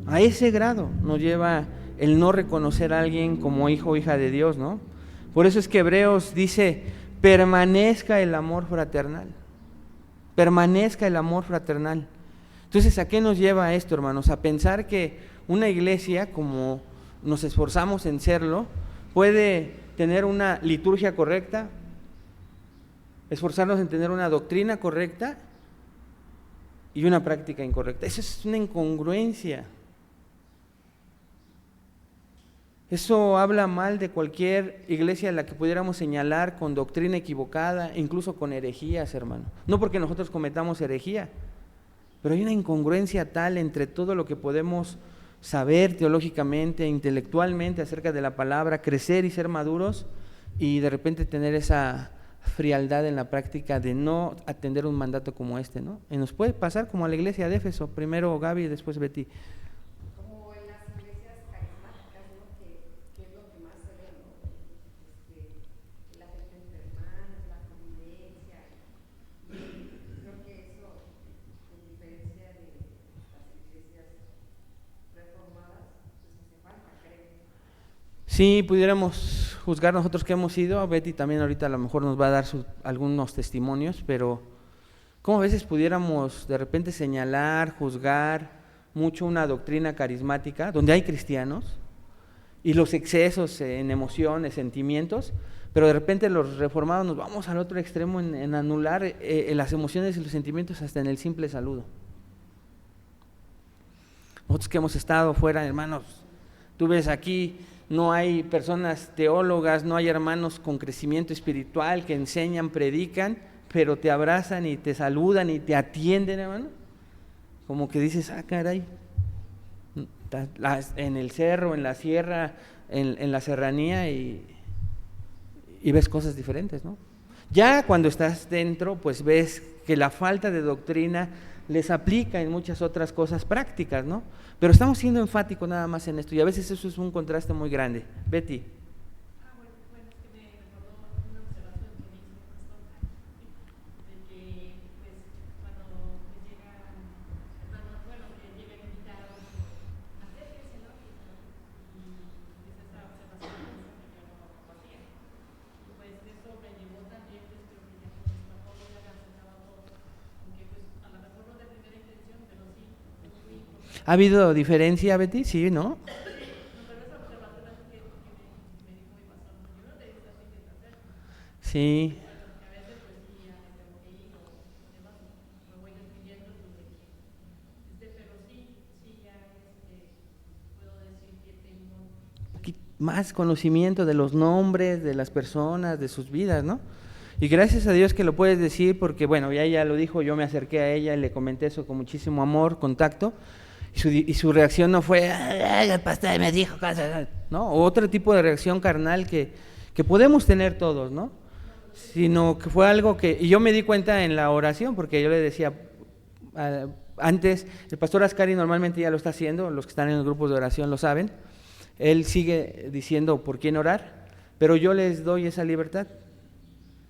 A ese grado nos lleva el no reconocer a alguien como hijo o hija de Dios, ¿no? Por eso es que Hebreos dice, permanezca el amor fraternal. Permanezca el amor fraternal. Entonces, ¿a qué nos lleva esto, hermanos? A pensar que una iglesia, como nos esforzamos en serlo, puede tener una liturgia correcta, esforzarnos en tener una doctrina correcta y una práctica incorrecta. Eso es una incongruencia. Eso habla mal de cualquier iglesia a la que pudiéramos señalar con doctrina equivocada, incluso con herejías, hermano. No porque nosotros cometamos herejía, pero hay una incongruencia tal entre todo lo que podemos saber teológicamente, intelectualmente acerca de la palabra, crecer y ser maduros, y de repente tener esa frialdad en la práctica de no atender un mandato como este, ¿no? Y nos puede pasar como a la iglesia de Éfeso, primero Gaby y después Betty. Como en las iglesias carismáticas, ¿no? Que es lo que más se ve, ¿no? La gente entre hermanos, la convivencia, y creo que eso, en diferencia de las iglesias reformadas, pues hace falta, creo. Sí, pudiéramos juzgar nosotros que hemos ido, Betty también ahorita a lo mejor nos va a dar algunos testimonios, pero ¿cómo a veces pudiéramos de repente señalar, juzgar mucho una doctrina carismática donde hay cristianos y los excesos en emociones, sentimientos, pero de repente los reformados nos vamos al otro extremo en anular las emociones y los sentimientos hasta en el simple saludo? Nosotros que hemos estado fuera, hermanos, tú ves aquí, no hay personas teólogas, no hay hermanos con crecimiento espiritual que enseñan, predican, pero te abrazan y te saludan y te atienden, hermano. Como que dices, caray, en el cerro, en la sierra, en la serranía, y ves cosas diferentes, ¿no? Ya cuando estás dentro, pues ves que la falta de doctrina les aplica en muchas otras cosas prácticas, ¿no? Pero estamos siendo enfáticos nada más en esto, y a veces eso es un contraste muy grande. Betty. Bueno, es que me recordó una observación que me hizo el pastor, de que, pues, cuando me llegan hermanos, bueno, que llegan invitados, acérquense, ¿no? Y es esta observación que yo no hacía. Y pues eso me llevó también, pues creo que ya con el pastor ya me acercaba a todos, aunque pues a lo mejor no de primera intención, pero sí, yo fui. ¿Ha habido diferencia, Betty? Sí, ¿no? Sí. Más conocimiento de los nombres, de las personas, de sus vidas, ¿no? Y gracias a Dios que lo puedes decir, porque bueno, ya ella lo dijo, yo me acerqué a ella y le comenté eso con muchísimo amor, contacto, y su reacción no fue, el pastor me dijo, ¿no? O otro tipo de reacción carnal que podemos tener todos, ¿no? Sino que fue algo que, y yo me di cuenta en la oración, porque yo le decía, antes, el pastor Ascari normalmente ya lo está haciendo, los que están en los grupos de oración lo saben, él sigue diciendo por quién orar, pero yo les doy esa libertad.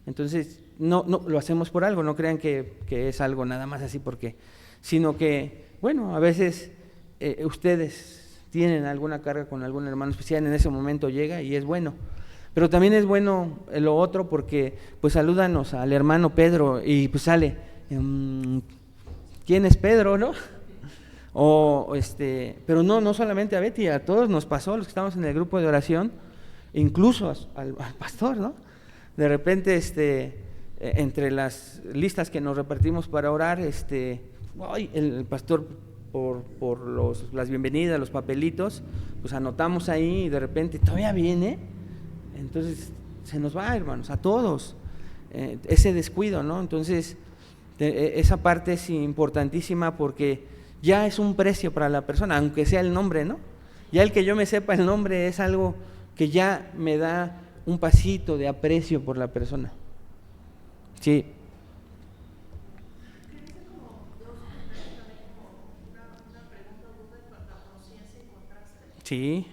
Entonces, no lo hacemos por algo, no crean que es algo nada más así porque, sino que, bueno, a veces ustedes tienen alguna carga con algún hermano especial, en ese momento llega y es bueno. Pero también es bueno lo otro porque, pues, salúdanos al hermano Pedro y pues sale, ¿quién es Pedro, no? Pero no solamente a Betty, a todos nos pasó, los que estamos en el grupo de oración, incluso al pastor, ¿no? De repente, entre las listas que nos repartimos para orar, el pastor por las bienvenidas, los papelitos, pues anotamos ahí y de repente todavía viene, entonces se nos va, hermanos, a todos, ese descuido, ¿no? Entonces, esa parte es importantísima porque ya es un precio para la persona, aunque sea el nombre, ¿no? Ya el que yo me sepa el nombre es algo que ya me da un pasito de aprecio por la persona. Sí. Sí.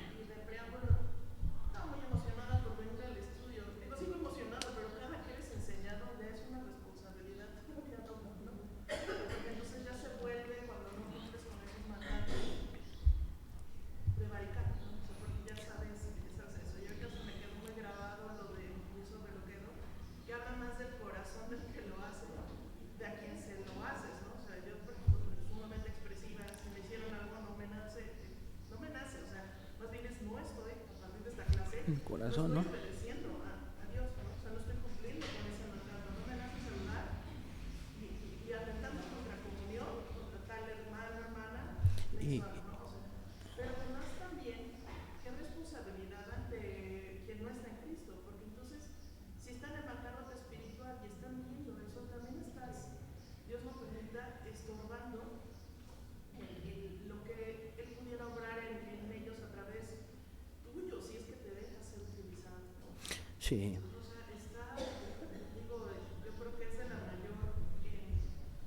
Sí. O sea, está, digo, yo creo que es de la mayor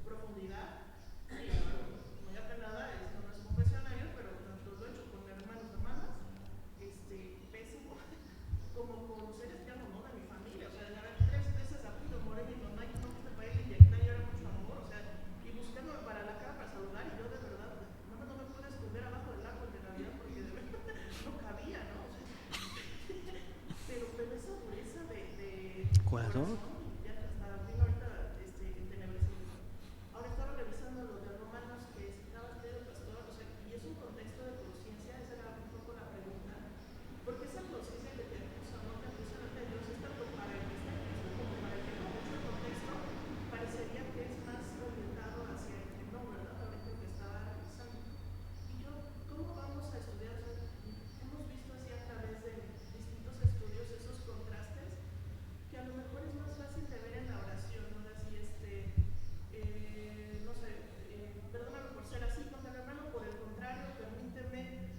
profundidad. Y muy apenada, esto no es confesionario, pero tanto lo he hecho con hermanos, hermanas, pésimo, como con seres que amo, ¿no? De mi familia. O sea, ya ven, 3 veces a punto de morir mi mamá y no me para ir a inyectar y era mucho amor, o sea, y buscándome para la cara para saludar y yo de verdad, no me pude esconder abajo del árbol de Navidad porque de verdad no cabía, ¿no? O sea, pero esa dureza de ¿Corazón? ya hasta vino ahorita entenebrecido. Ahora estaba revisando lo de Romanos que citaba usted, pastor, o sea, y es un contexto de conciencia, esa era un poco la pregunta, porque esa conciencia que te acusa, ¿no? Te acusa ante Dios es tanto para el que está en Cristo como para el que no. Mucho el contexto parecería que es más orientado hacia el que no, ¿verdad? Ahorita que estaba revisando. Y yo, ¿cómo vamos a estudiar? O sea, hemos visto así a través de distintos estudios esos contrastes que a lo mejor es más fácil de ver en la oración, ¿no? Así, no sé, perdóname por ser así con el hermano, por el contrario, permíteme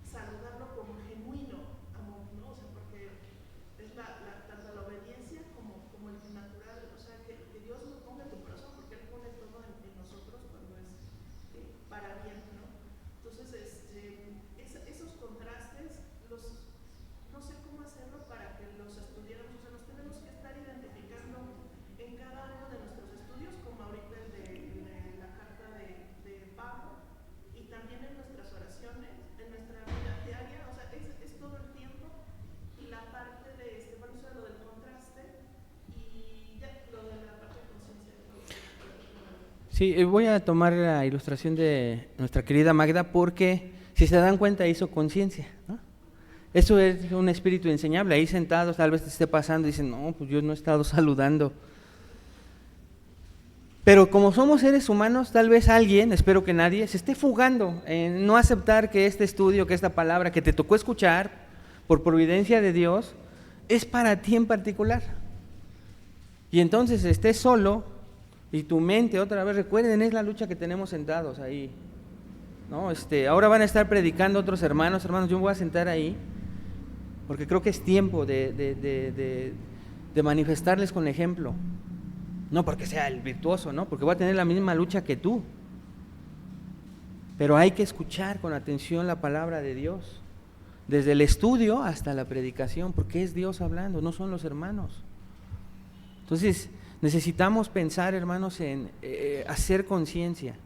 saludarlo como genuino amor, ¿no? O sea, porque es tanto la obediencia como el natural, o sea, que Dios lo ponga en tu corazón, porque Él pone todo en nosotros cuando es para bien, ¿no? Entonces, esos contrastes, no sé cómo hacerlo para que los estudiáramos, o sea, nos tenemos que estar identificando en cada uno de nuestros estudios, como ahorita el de la carta de Pablo, y también en nuestras oraciones, en nuestra vida diaria, o sea, es todo el tiempo, y la parte de, bueno, eso era lo del contraste, y ya, lo de la parte de conciencia. Sí, voy a tomar la ilustración de nuestra querida Magda porque, si se dan cuenta, hizo conciencia, ¿no? Eso es un espíritu enseñable. Ahí sentados, tal vez te esté pasando y dicen, no, pues yo no he estado saludando. Pero como somos seres humanos, tal vez alguien, espero que nadie, se esté fugando en no aceptar que este estudio, que esta palabra que te tocó escuchar por providencia de Dios, es para ti en particular. Y entonces estés solo y tu mente, otra vez, recuerden, es la lucha que tenemos sentados ahí, ¿no? Ahora van a estar predicando otros hermanos, yo me voy a sentar ahí, porque creo que es tiempo de manifestarles con ejemplo. No porque sea el virtuoso, ¿no? Porque voy a tener la misma lucha que tú. Pero hay que escuchar con atención la palabra de Dios, desde el estudio hasta la predicación, porque es Dios hablando, no son los hermanos. Entonces, necesitamos pensar, hermanos, en hacer conciencia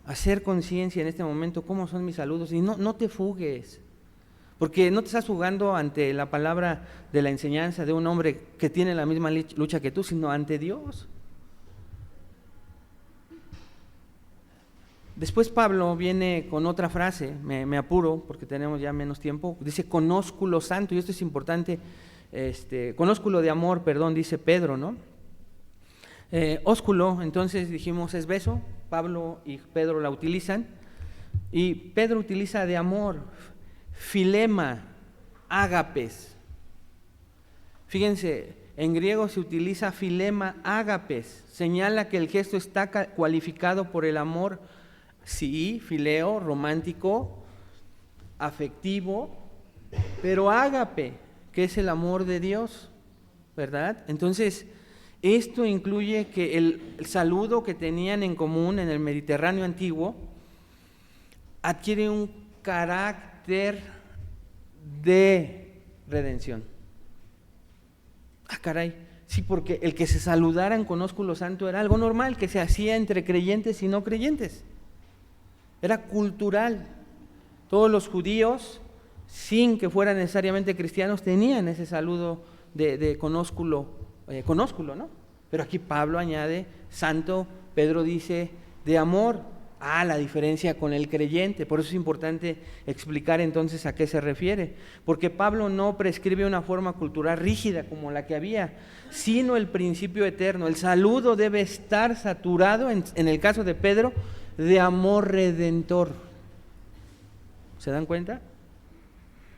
en este momento, cómo son mis saludos, y no te fugues. Porque no te estás jugando ante la palabra de la enseñanza de un hombre que tiene la misma lucha que tú, sino ante Dios. Después Pablo viene con otra frase, me apuro porque tenemos ya menos tiempo, dice conósculo santo, y esto es importante, conósculo de amor, perdón, dice Pedro, ¿no? Ósculo, entonces dijimos es beso, Pablo y Pedro la utilizan, y Pedro utiliza de amor, filema, ágapes. Fíjense, en griego se utiliza filema, ágapes, señala que el gesto está cualificado por el amor, sí, fileo, romántico, afectivo, pero ágape, que es el amor de Dios, ¿verdad? Entonces, esto incluye que el saludo que tenían en común en el Mediterráneo antiguo adquiere un carácter de redención. Ah, caray, sí, porque el que se saludaran con ósculo santo era algo normal, que se hacía entre creyentes y no creyentes. Era cultural. Todos los judíos, sin que fueran necesariamente cristianos, tenían ese saludo de conósculo, ¿no? Pero aquí Pablo añade santo, Pedro dice de amor. La diferencia con el creyente. Por eso es importante explicar entonces a qué se refiere, porque Pablo no prescribe una forma cultural rígida como la que había, sino el principio eterno. El saludo debe estar saturado, en el caso de Pedro, de amor redentor. ¿Se dan cuenta?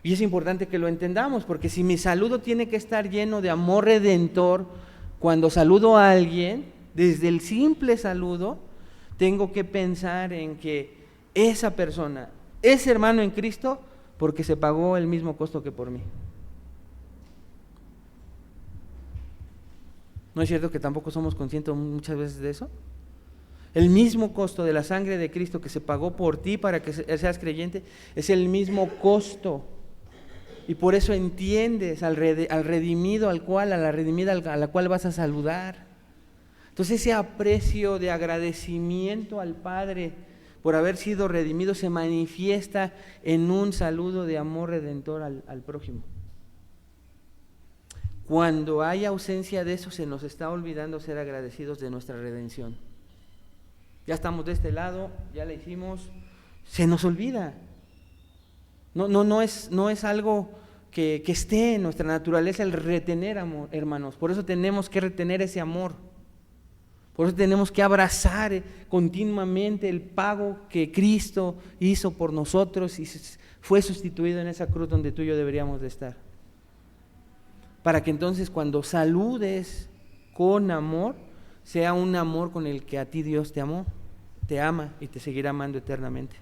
Y es importante que lo entendamos, porque si mi saludo tiene que estar lleno de amor redentor, cuando saludo a alguien, desde el simple saludo, tengo que pensar en que esa persona es hermano en Cristo porque se pagó el mismo costo que por mí. ¿No es cierto que tampoco somos conscientes muchas veces de eso? El mismo costo de la sangre de Cristo que se pagó por ti para que seas creyente es el mismo costo. Y por eso entiendes al redimido a la redimida a la cual vas a saludar. Entonces ese aprecio de agradecimiento al Padre por haber sido redimido se manifiesta en un saludo de amor redentor al prójimo. Cuando hay ausencia de eso, se nos está olvidando ser agradecidos de nuestra redención. Ya estamos de este lado, ya la hicimos, se nos olvida. No es algo que esté en nuestra naturaleza el retener amor, hermanos. Por eso tenemos que retener ese amor. Por eso tenemos que abrazar continuamente el pago que Cristo hizo por nosotros y fue sustituido en esa cruz donde tú y yo deberíamos de estar. Para que entonces cuando saludes con amor, sea un amor con el que a ti Dios te amó, te ama y te seguirá amando eternamente.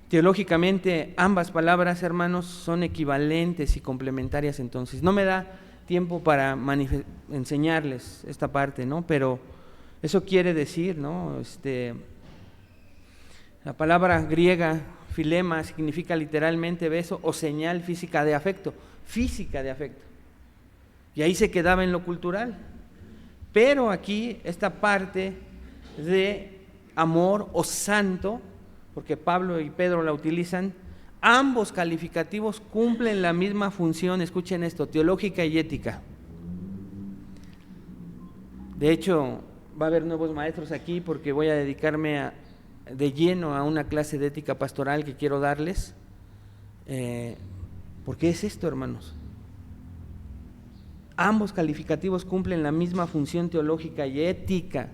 Teológicamente, ambas palabras, hermanos, son equivalentes y complementarias entonces. No me da tiempo para enseñarles esta parte, ¿no? Pero eso quiere decir, ¿no? La palabra griega, filema, significa literalmente beso o señal física de afecto. Y ahí se quedaba en lo cultural. Pero aquí esta parte de amor o santo, porque Pablo y Pedro la utilizan, ambos calificativos cumplen la misma función, escuchen esto, teológica y ética. De hecho, va a haber nuevos maestros aquí porque voy a dedicarme de lleno a una clase de ética pastoral que quiero darles. Porque es esto, hermanos. Ambos calificativos cumplen la misma función teológica y ética.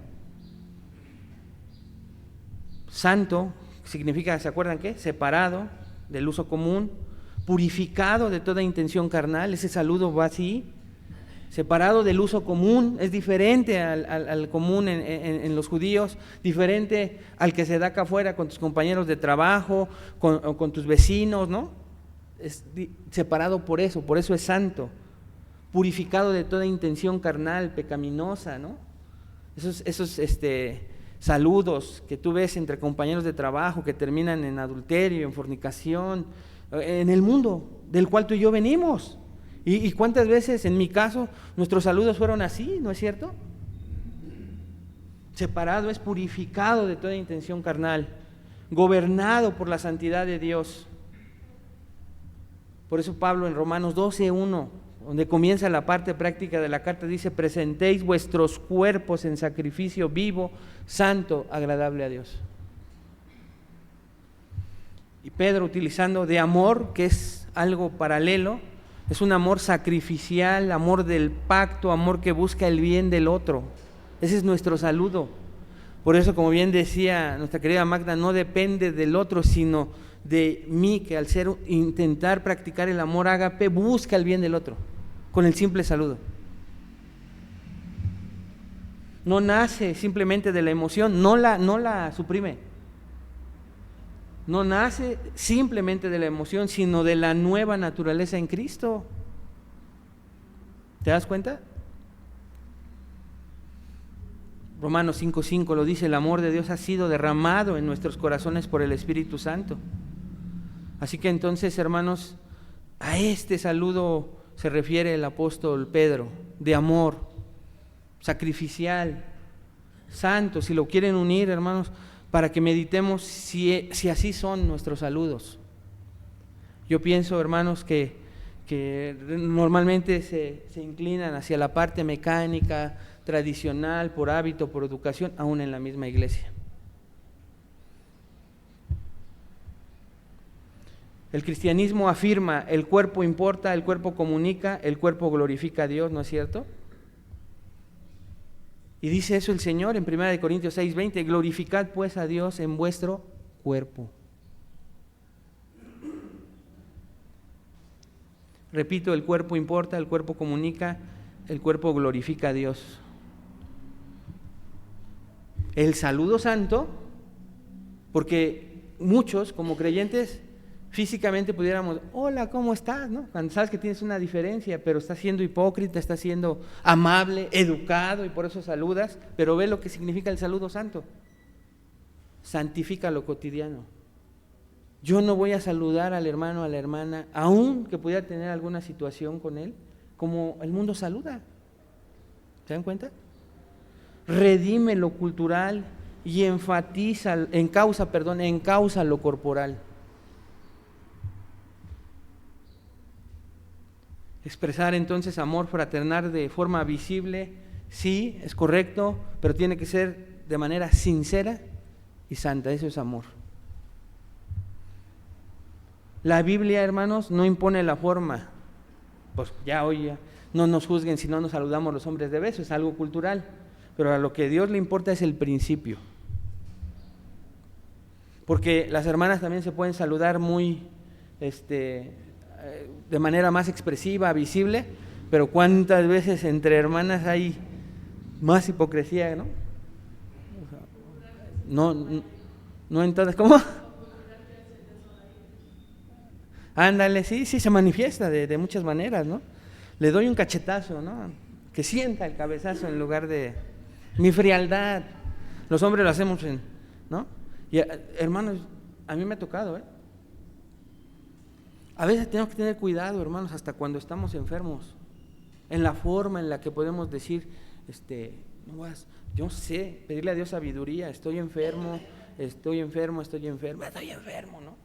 Santo significa, ¿se acuerdan qué? Separado del uso común, purificado de toda intención carnal, ese saludo va así, separado del uso común, es diferente al común en los judíos, diferente al que se da acá afuera con tus compañeros de trabajo, con tus vecinos, ¿no? Es separado por eso es santo, purificado de toda intención carnal, pecaminosa, ¿no? Esos saludos que tú ves entre compañeros de trabajo que terminan en adulterio, en fornicación, en el mundo del cual tú y yo venimos. ¿Y cuántas veces, en mi caso, nuestros saludos fueron así, ¿no es cierto? Separado es purificado de toda intención carnal, gobernado por la santidad de Dios. Por eso Pablo en Romanos 12:1, donde comienza la parte práctica de la carta, dice: presentéis vuestros cuerpos en sacrificio vivo, santo, agradable a Dios. Y Pedro, utilizando de amor, que es algo paralelo, es un amor sacrificial, amor del pacto, amor que busca el bien del otro. Ese es nuestro saludo. Por eso, como bien decía nuestra querida Magda, no depende del otro, sino de mí, que al intentar practicar el amor ágape, busca el bien del otro, con el simple saludo. No nace simplemente de la emoción, no la suprime. No nace simplemente de la emoción, sino de la nueva naturaleza en Cristo. ¿Te das cuenta? Romanos 5:5 lo dice: el amor de Dios ha sido derramado en nuestros corazones por el Espíritu Santo. Así que entonces, hermanos, a este saludo se refiere el apóstol Pedro, de amor, sacrificial, santo, si lo quieren unir, hermanos, para que meditemos si así son nuestros saludos. Yo pienso, hermanos, que normalmente se inclinan hacia la parte mecánica, tradicional, por hábito, por educación, aún en la misma iglesia. El cristianismo afirma: el cuerpo importa, el cuerpo comunica, el cuerpo glorifica a Dios, ¿no es cierto? Y dice eso el Señor en 1 Corintios 6:20: glorificad pues a Dios en vuestro cuerpo. Repito, el cuerpo importa, el cuerpo comunica, el cuerpo glorifica a Dios. El saludo santo, porque muchos como creyentes Físicamente pudiéramos, hola, ¿cómo estás? ¿No? Cuando sabes que tienes una diferencia, pero estás siendo hipócrita, estás siendo amable, educado y por eso saludas, pero ve lo que significa el saludo santo. Santifica lo cotidiano. Yo no voy a saludar al hermano, a la hermana, aun que pudiera tener alguna situación con él, como el mundo saluda. ¿Se dan cuenta? Redime lo cultural y encausa lo corporal. Expresar entonces amor fraternal de forma visible, sí, es correcto, pero tiene que ser de manera sincera y santa, eso es amor. La Biblia, hermanos, no impone la forma, pues ya hoy no nos juzguen si no nos saludamos los hombres de beso, es algo cultural, pero a lo que a Dios le importa es el principio. Porque las hermanas también se pueden saludar muy, de manera más expresiva, visible, pero cuántas veces entre hermanas hay más hipocresía, ¿no? No en todas, ¿cómo? Ándale, sí, se manifiesta de muchas maneras, ¿no? Le doy un cachetazo, ¿no? Que sienta el cabezazo en lugar de mi frialdad. Los hombres lo hacemos, ¿no? Y hermanos, a mí me ha tocado, A veces tenemos que tener cuidado, hermanos, hasta cuando estamos enfermos, en la forma en la que podemos decir, yo sé, pedirle a Dios sabiduría, estoy enfermo, ¿no?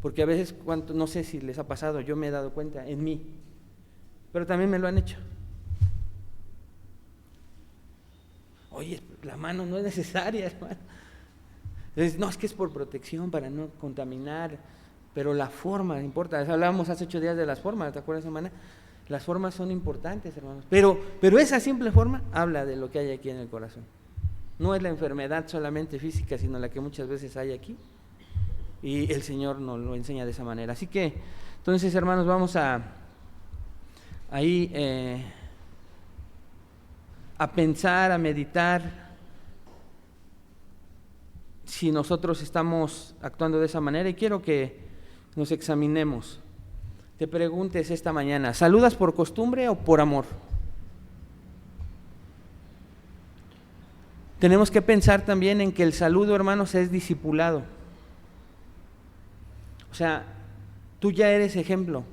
Porque a veces, no sé si les ha pasado, yo me he dado cuenta en mí, pero también me lo han hecho. Oye, la mano no es necesaria, hermano. No, es que es por protección, para no contaminar, pero la forma importa. Hablábamos hace 8 días de las formas, ¿te acuerdas, hermana? Las formas son importantes, hermanos, pero esa simple forma habla de lo que hay aquí en el corazón. No es la enfermedad solamente física, sino la que muchas veces hay aquí, y el Señor nos lo enseña de esa manera. Así que, entonces, hermanos, vamos a pensar, a meditar si nosotros estamos actuando de esa manera, y quiero que nos examinemos. Te preguntes esta mañana, ¿saludas por costumbre o por amor? Tenemos que pensar también en que el saludo, hermanos, es discipulado. O sea, tú ya eres ejemplo.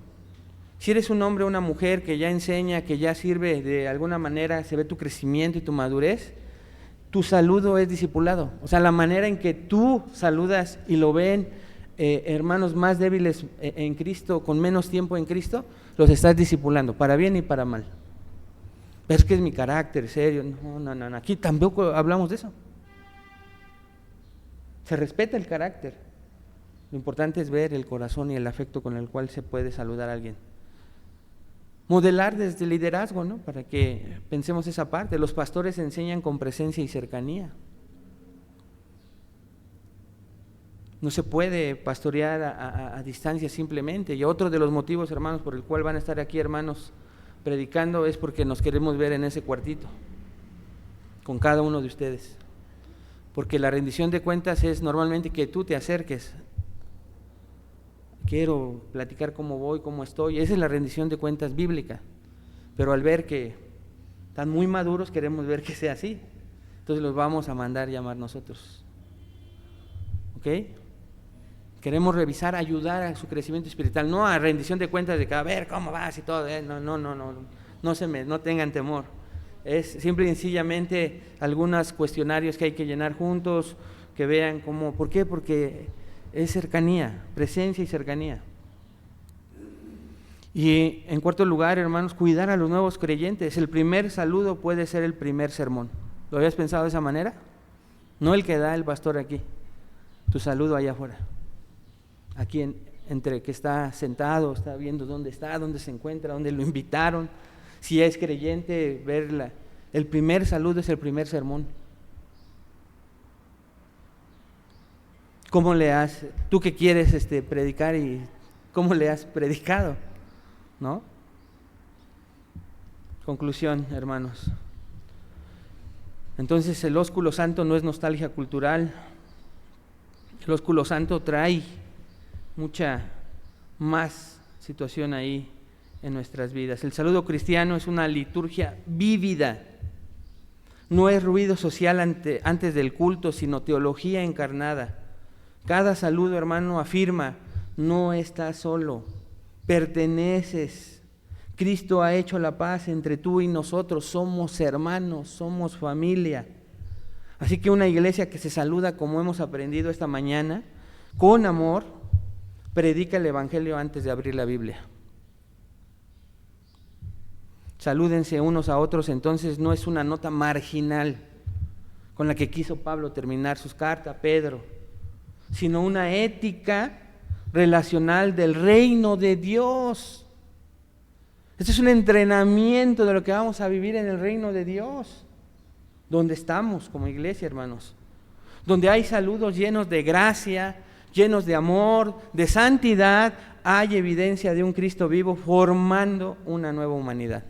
Si eres un hombre o una mujer que ya enseña, que ya sirve de alguna manera, se ve tu crecimiento y tu madurez, tu saludo es discipulado. O sea, la manera en que tú saludas y lo ven hermanos más débiles en Cristo, con menos tiempo en Cristo, los estás discipulando, para bien y para mal. Pero es que es mi carácter, serio. No, aquí tampoco hablamos de eso. Se respeta el carácter. Lo importante es ver el corazón y el afecto con el cual se puede saludar a alguien. Modelar desde el liderazgo, ¿no? Para que pensemos esa parte. Los pastores enseñan con presencia y cercanía. No se puede pastorear a distancia simplemente. Y otro de los motivos, hermanos, por el cual van a estar aquí, hermanos, predicando, es porque nos queremos ver en ese cuartito, con cada uno de ustedes. Porque la rendición de cuentas es normalmente que tú te acerques. Quiero platicar cómo voy, cómo estoy. Esa es la rendición de cuentas bíblica. Pero al ver que están muy maduros, queremos ver que sea así. Entonces los vamos a mandar llamar nosotros. ¿Ok? Queremos revisar, ayudar a su crecimiento espiritual, no a rendición de cuentas de que a ver cómo vas y todo. No tengan temor. Es simple y sencillamente algunos cuestionarios que hay que llenar juntos, que vean cómo. ¿Por qué? Porque es cercanía, presencia y cercanía. Y en cuarto lugar, hermanos, cuidar a los nuevos creyentes. El primer saludo puede ser el primer sermón. ¿Lo habías pensado de esa manera? No el que da el pastor aquí, tu saludo allá afuera. Aquí entre que está sentado, está viendo dónde se encuentra, dónde lo invitaron. Si es creyente, verla. El primer saludo es el primer sermón. ¿Cómo le has, tú que quieres predicar, y cómo le has predicado? ¿No? Conclusión, hermanos. Entonces el ósculo santo no es nostalgia cultural. El ósculo santo trae mucha más situación ahí en nuestras vidas. El saludo cristiano es una liturgia vívida. No es ruido social antes del culto, sino teología encarnada. Cada saludo, hermano, afirma: no estás solo, perteneces. Cristo ha hecho la paz entre tú y nosotros, somos hermanos, somos familia. Así que una iglesia que se saluda como hemos aprendido esta mañana, con amor, predica el Evangelio antes de abrir la Biblia. Salúdense unos a otros, entonces no es una nota marginal con la que quiso Pablo terminar sus cartas, Pedro, sino una ética relacional del reino de Dios. Este es un entrenamiento de lo que vamos a vivir en el reino de Dios, donde estamos como iglesia, hermanos, donde hay saludos llenos de gracia, llenos de amor, de santidad, hay evidencia de un Cristo vivo formando una nueva humanidad.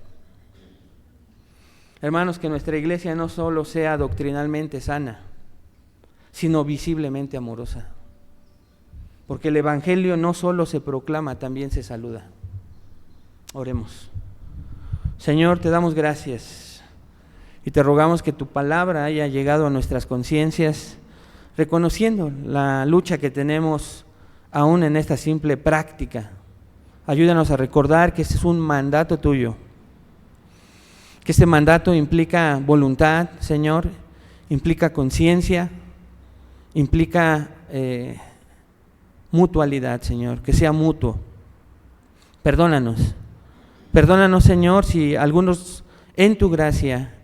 Hermanos, que nuestra iglesia no solo sea doctrinalmente sana, sino visiblemente amorosa. Porque el Evangelio no solo se proclama, también se saluda. Oremos. Señor, te damos gracias y te rogamos que tu palabra haya llegado a nuestras conciencias, reconociendo la lucha que tenemos aún en esta simple práctica. Ayúdanos a recordar que este es un mandato tuyo, que este mandato implica voluntad, Señor, implica conciencia, implica mutualidad, Señor, que sea mutuo. Perdónanos, Señor, si algunos en tu gracia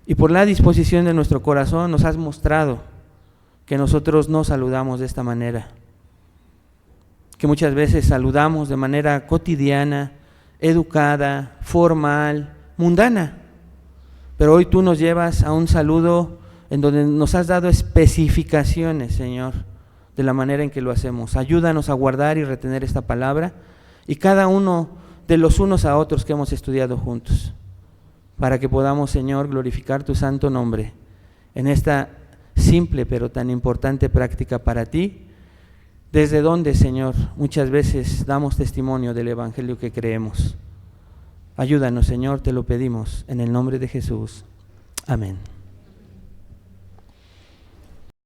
y por la disposición de nuestro corazón nos has mostrado que nosotros no saludamos de esta manera, que muchas veces saludamos de manera cotidiana, educada, formal, mundana, pero hoy tú nos llevas a un saludo en donde nos has dado especificaciones, Señor, de la manera en que lo hacemos. Ayúdanos a guardar y retener esta palabra y cada uno de los unos a otros que hemos estudiado juntos, para que podamos, Señor, glorificar tu santo nombre en esta simple pero tan importante práctica para ti, desde donde, Señor, muchas veces damos testimonio del Evangelio que creemos. Ayúdanos, Señor, te lo pedimos, en el nombre de Jesús. Amén.